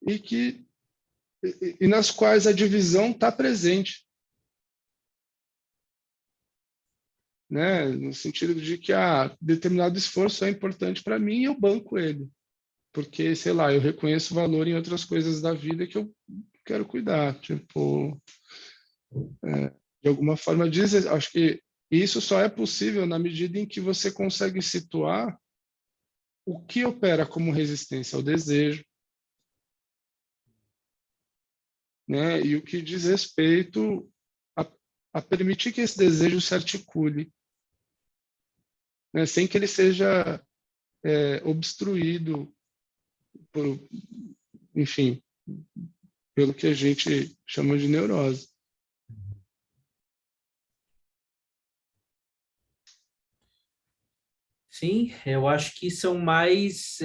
e nas quais a divisão está presente, né, no sentido de que determinado esforço é importante para mim e eu banco ele, porque, sei lá, eu reconheço valor em outras coisas da vida que eu quero cuidar, tipo, de alguma forma diz, acho que isso só é possível na medida em que você consegue situar o que opera como resistência ao desejo, né? E o que diz respeito a permitir que esse desejo se articule, né? Sem que ele seja obstruído por, enfim, pelo que a gente chama de neurose. Sim, eu acho que são mais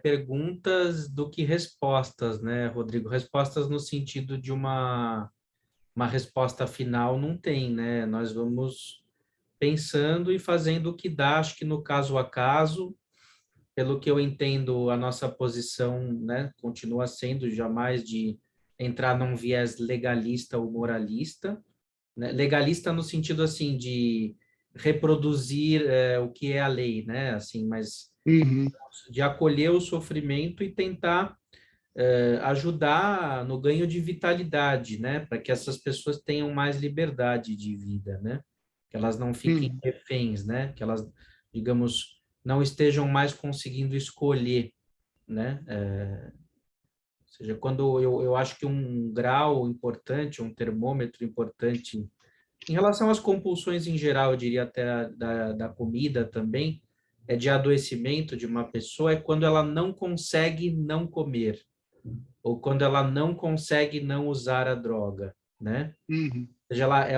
perguntas do que respostas, né, Rodrigo? Respostas no sentido de uma resposta final não tem, né? Nós vamos pensando e fazendo o que dá, acho que no caso a caso, pelo que eu entendo, a nossa posição, né, continua sendo jamais de entrar num viés legalista ou moralista, né? Legalista no sentido assim de reproduzir o que é a lei, né? Assim, mas Uhum, de acolher o sofrimento e tentar ajudar no ganho de vitalidade, né? Para que essas pessoas tenham mais liberdade de vida, né? Que elas não fiquem uhum, reféns, né? Que elas, digamos, não estejam mais conseguindo escolher, né? Ou seja, quando eu acho que um grau importante, um termômetro importante em relação às compulsões em geral, eu diria até da comida também, é de adoecimento de uma pessoa, é quando ela não consegue não comer, ou quando ela não consegue não usar a droga, né? uhum, Ou seja, ela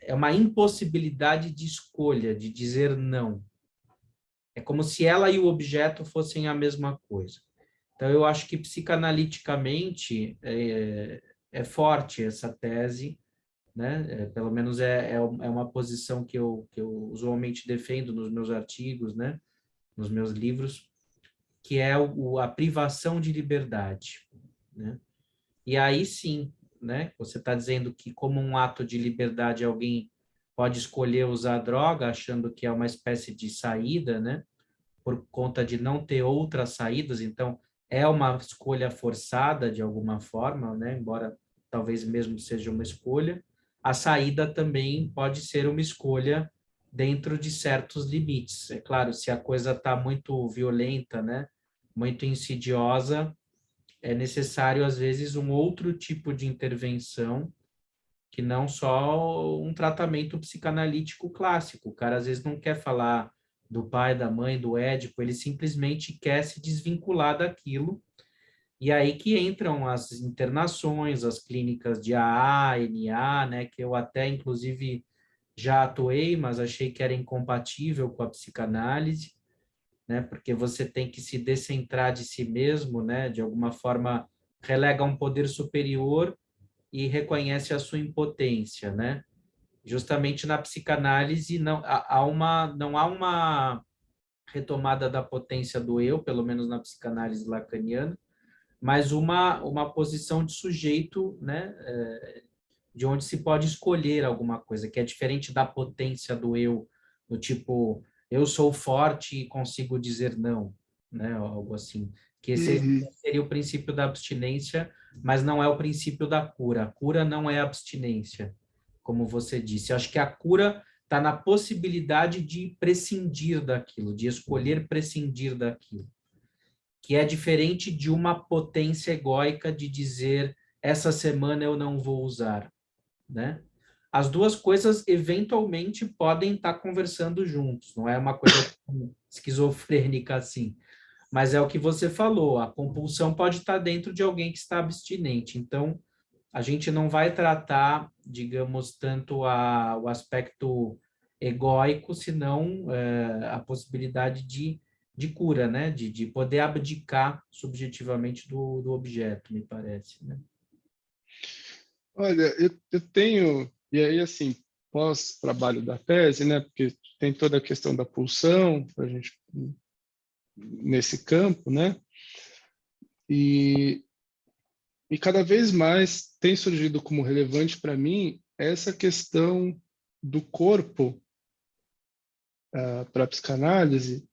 é uma impossibilidade de escolha, de dizer não. É como se ela e o objeto fossem a mesma coisa. Então, eu acho que psicanaliticamente é forte essa tese, né? Pelo menos é uma posição que eu usualmente defendo nos meus artigos, né? Nos meus livros, que é a privação de liberdade, né? E aí sim, né? Você está dizendo que como um ato de liberdade alguém pode escolher usar droga achando que é uma espécie de saída, né? Por conta de não ter outras saídas, então é uma escolha forçada de alguma forma, né? Embora talvez mesmo seja uma escolha, a saída também pode ser uma escolha dentro de certos limites. É claro, se a coisa está muito violenta, né? Muito insidiosa, é necessário às vezes um outro tipo de intervenção que não só um tratamento psicanalítico clássico. O cara às vezes não quer falar do pai, da mãe, do Édipo, ele simplesmente quer se desvincular daquilo. E aí que entram as internações, as clínicas de AA, NA, né, que eu até inclusive já atuei, mas achei que era incompatível com a psicanálise, né, porque você tem que se descentrar de si mesmo, né, de alguma forma relega a um poder superior e reconhece a sua impotência, né? Justamente na psicanálise não há uma retomada da potência do eu, pelo menos na psicanálise lacaniana, mas uma posição de sujeito, né, de onde se pode escolher alguma coisa, que é diferente da potência do eu, do tipo, eu sou forte e consigo dizer não, né, algo assim. Que esse uhum. seria o princípio da abstinência, mas não é o princípio da cura. A cura não é abstinência, como você disse. Eu acho que a cura está na possibilidade de prescindir daquilo, de escolher prescindir daquilo, que é diferente de uma potência egóica de dizer essa semana eu não vou usar, né? As duas coisas eventualmente podem estar conversando juntos, não é uma coisa esquizofrênica assim, mas é o que você falou, a compulsão pode estar dentro de alguém que está abstinente, então a gente não vai tratar, digamos, tanto o aspecto egóico, senão a possibilidade de cura, né? De poder abdicar subjetivamente do objeto, me parece, né? Olha, eu tenho, e aí assim, pós-trabalho da tese, né, porque tem toda a questão da pulsão, a gente nesse campo, né, e, e cada vez mais tem surgido como relevante para mim essa questão do corpo para a psicanálise,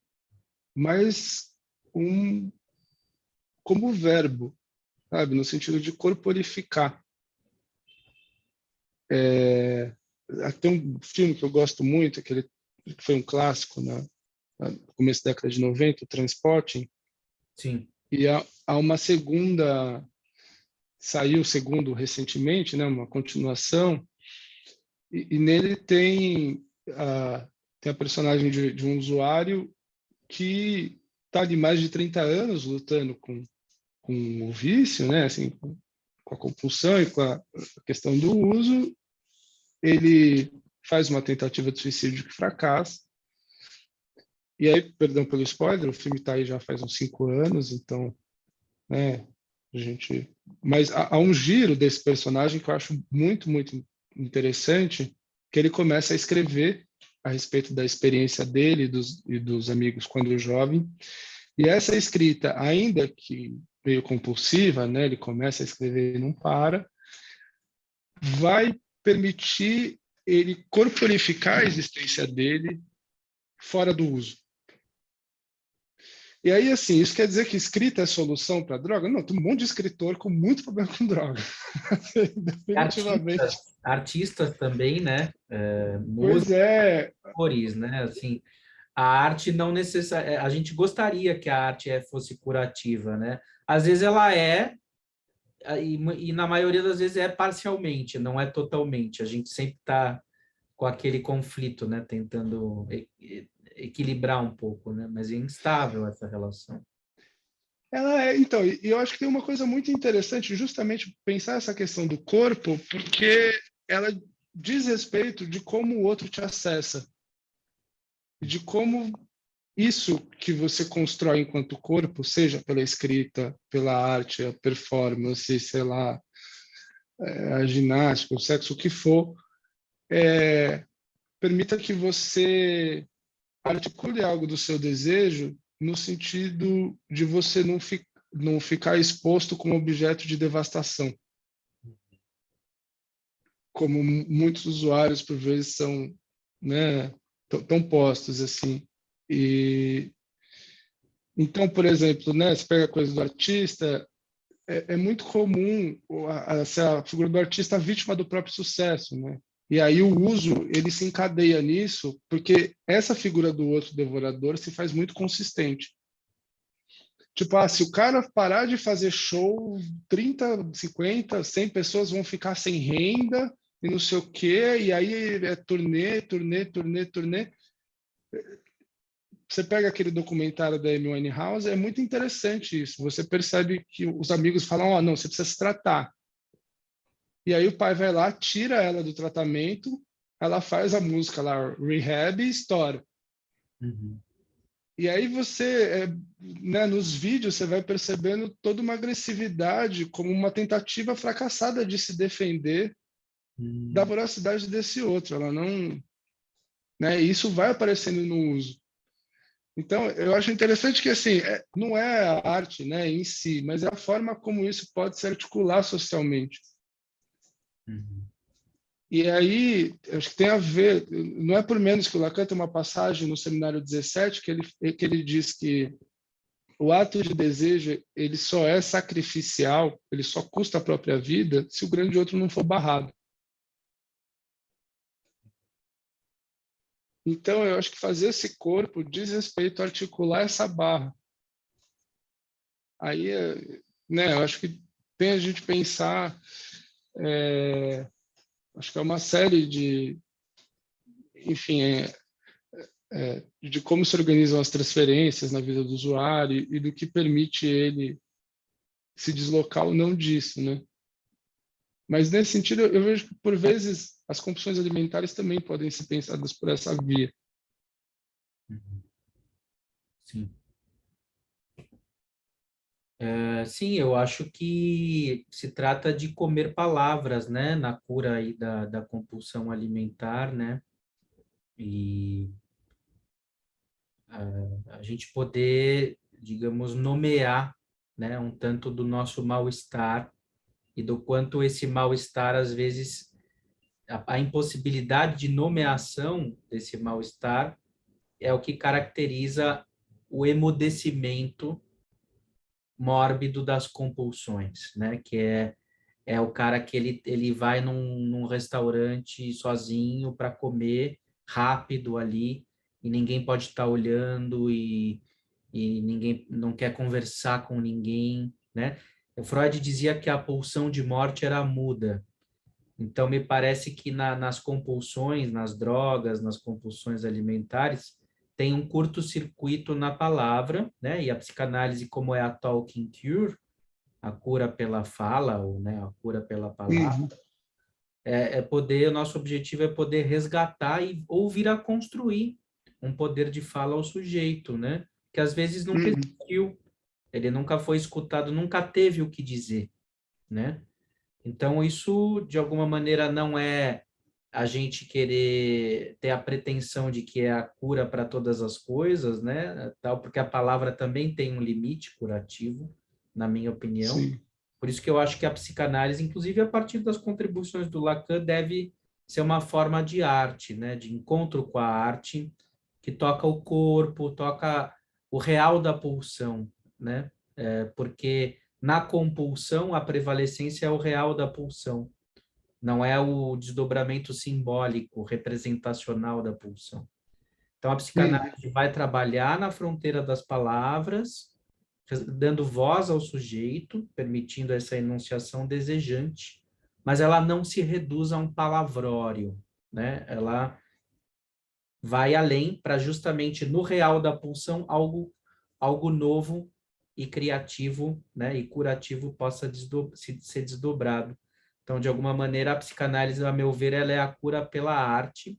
mas um, como verbo, sabe, no sentido de corporificar. É, tem um filme que eu gosto muito, que foi um clássico no começo da década de 90, o Transporting, Sim, e há uma segunda, saiu o segundo recentemente, né, uma continuação, e nele tem a personagem de um usuário que está ali mais de 30 anos lutando com o vício, né, assim, com a compulsão e com a questão do uso. Ele faz uma tentativa de suicídio que fracassa. E aí, perdão pelo spoiler, o filme está aí já faz uns 5 anos, então, né, a gente... Mas há um giro desse personagem que eu acho muito, muito interessante, que ele começa a escrever a respeito da experiência dele e dos amigos quando jovem. E essa escrita, ainda que meio compulsiva, né, ele começa a escrever e não para, vai permitir ele corporificar a existência dele fora do uso. E aí, assim, isso quer dizer que escrita é solução para droga? Não, tem um monte de escritor com muito problema com droga. Definitivamente. Artistas também, né? Pois Músicos, é. né? Assim, a arte não necessariamente... A gente gostaria que a arte fosse curativa, né? Às vezes ela é, e na maioria das vezes é parcialmente, não é totalmente. A gente sempre está com aquele conflito, né? Tentando equilibrar um pouco, né? Mas é instável essa relação. Ela é, então, e eu acho que tem uma coisa muito interessante, justamente pensar essa questão do corpo, porque ela diz respeito de como o outro te acessa, de como isso que você constrói enquanto corpo, seja pela escrita, pela arte, a performance, sei lá, a ginástica, o sexo, o que for, permita que você articule algo do seu desejo no sentido de você não ficar exposto como objeto de devastação, como muitos usuários por vezes são, né, tão postos assim. E então, por exemplo, né, você pega a coisa do artista, é muito comum a figura do artista vítima do próprio sucesso, né? E aí o uso, ele se encadeia nisso, porque essa figura do outro devorador se faz muito consistente. Tipo, se o cara parar de fazer show, 30, 50, 100 pessoas vão ficar sem renda e não sei o quê, e aí é turnê, turnê, turnê, turnê. Você pega aquele documentário da Amy Winehouse, é muito interessante isso. Você percebe que os amigos falam, não, você precisa se tratar. E aí o pai vai lá, tira ela do tratamento, ela faz a música lá, Rehab, e estoura. Uhum. E aí você, né, nos vídeos, você vai percebendo toda uma agressividade como uma tentativa fracassada de se defender da voracidade desse outro. Ela não, né, e isso vai aparecendo no uso. Então, eu acho interessante que assim, não é a arte, né, em si, mas é a forma como isso pode se articular socialmente. Uhum. E aí, acho que tem a ver, não é por menos que o Lacan tem uma passagem no Seminário 17 que ele diz que o ato de desejo, ele só é sacrificial, ele só custa a própria vida se o grande outro não for barrado. Então, eu acho que fazer esse corpo diz respeito a articular essa barra. Aí, né, eu acho que tem a gente pensar, acho que é uma série de, enfim, de como se organizam as transferências na vida do usuário e do que permite ele se deslocar ou não disso, né? Mas nesse sentido, eu vejo que por vezes as compulsões alimentares também podem ser pensadas por essa via. Uhum. Sim. Sim, eu acho que se trata de comer palavras, né, na cura aí da compulsão alimentar, né, e a gente poder, digamos, nomear, né, um tanto do nosso mal-estar e do quanto esse mal-estar, às vezes, a impossibilidade de nomeação desse mal-estar é o que caracteriza o emudecimento mórbido das compulsões, né, que é o cara que ele vai num restaurante sozinho para comer rápido ali e ninguém pode estar olhando e ninguém não quer conversar com ninguém, né? O Freud dizia que a pulsão de morte era muda. Então, me parece que nas compulsões, nas drogas, nas compulsões alimentares, tem um curto-circuito na palavra, né? E a psicanálise, como é a talking cure, a cura pela fala, ou né, a cura pela palavra, Uhum. o nosso objetivo é poder resgatar ou vir a construir um poder de fala ao sujeito, né? Que às vezes nunca Uhum. existiu, ele nunca foi escutado, nunca teve o que dizer, né? Então, isso, de alguma maneira, não é a gente querer ter a pretensão de que é a cura para todas as coisas, né? Tal, porque a palavra também tem um limite curativo, na minha opinião. Sim. Por isso que eu acho que a psicanálise, inclusive a partir das contribuições do Lacan, deve ser uma forma de arte, né? De encontro com a arte, que toca o corpo, toca o real da pulsão, né? Porque na compulsão a prevalecência é o real da pulsão, não é o desdobramento simbólico, representacional da pulsão. Então, a Uhum. psicanálise vai trabalhar na fronteira das palavras, dando voz ao sujeito, permitindo essa enunciação desejante, mas ela não se reduz a um palavrório, né? Ela vai além para justamente no real da pulsão algo novo e criativo, né, e curativo possa ser desdobrado. Então, de alguma maneira, a psicanálise, a meu ver, ela é a cura pela arte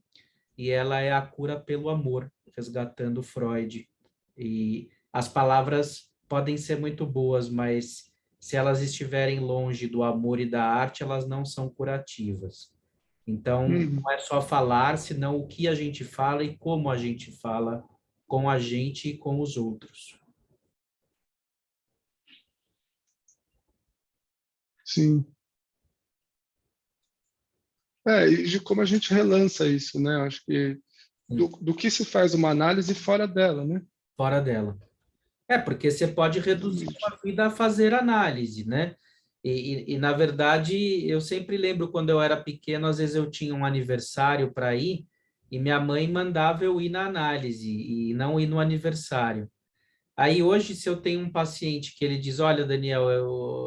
e ela é a cura pelo amor, resgatando Freud. E as palavras podem ser muito boas, mas se elas estiverem longe do amor e da arte, elas não são curativas. Então, Uhum. não é só falar, senão o que a gente fala e como a gente fala com a gente e com os outros. Sim. E de como a gente relança isso, né? Acho que do que se faz uma análise fora dela, né? Fora dela. Porque você pode reduzir Exatamente. sua vida a fazer análise, né? Na verdade, eu sempre lembro quando eu era pequeno, às vezes eu tinha um aniversário para ir e minha mãe mandava eu ir na análise e não ir no aniversário. Aí hoje, se eu tenho um paciente que ele diz, olha, Daniel,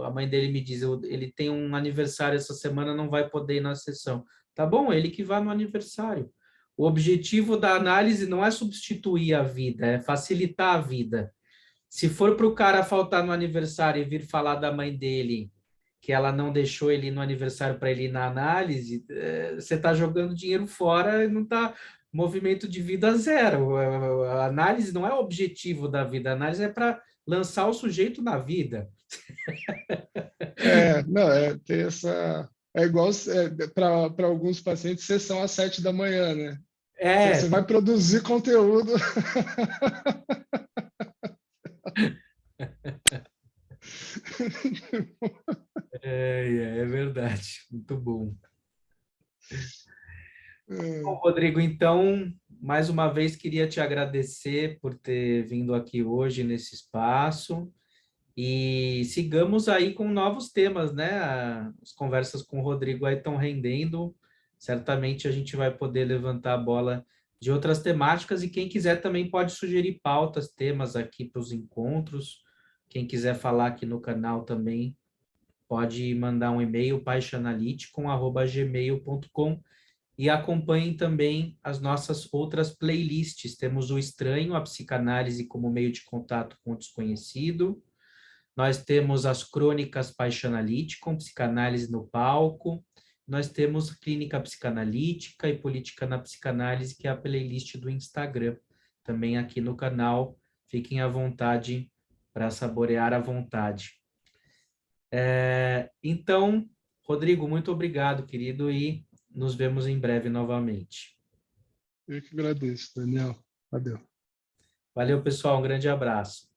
a mãe dele me diz, ele tem um aniversário essa semana, não vai poder ir na sessão. Tá bom, ele que vá no aniversário. O objetivo da análise não é substituir a vida, é facilitar a vida. Se for para o cara faltar no aniversário e vir falar da mãe dele, que ela não deixou ele ir no aniversário para ele ir na análise, você está jogando dinheiro fora e não está movimento de vida zero. A análise não é o objetivo da vida, a análise é para lançar o sujeito na vida. Não, ter essa. É igual para alguns pacientes, sessão às 7 da manhã, né? Você É, vai produzir conteúdo. é verdade, muito bom. Bom, É, Rodrigo, então, mais uma vez queria te agradecer por ter vindo aqui hoje nesse espaço. E sigamos aí com novos temas, né? As conversas com o Rodrigo aí estão rendendo. Certamente a gente vai poder levantar a bola de outras temáticas e quem quiser também pode sugerir pautas, temas aqui para os encontros. Quem quiser falar aqui no canal também pode mandar um e-mail paixoanalítico@gmail.com e acompanhem também as nossas outras playlists. Temos o Estranho, a psicanálise como meio de contato com o desconhecido. Nós temos as crônicas Paixanalítico, psicanálise no palco. Nós temos clínica psicanalítica e política na psicanálise, que é a playlist do Instagram, também aqui no canal. Fiquem à vontade para saborear à vontade. Então, Rodrigo, muito obrigado, querido, e nos vemos em breve novamente. eu que agradeço, Daniel. Valeu. Valeu, pessoal, um grande abraço.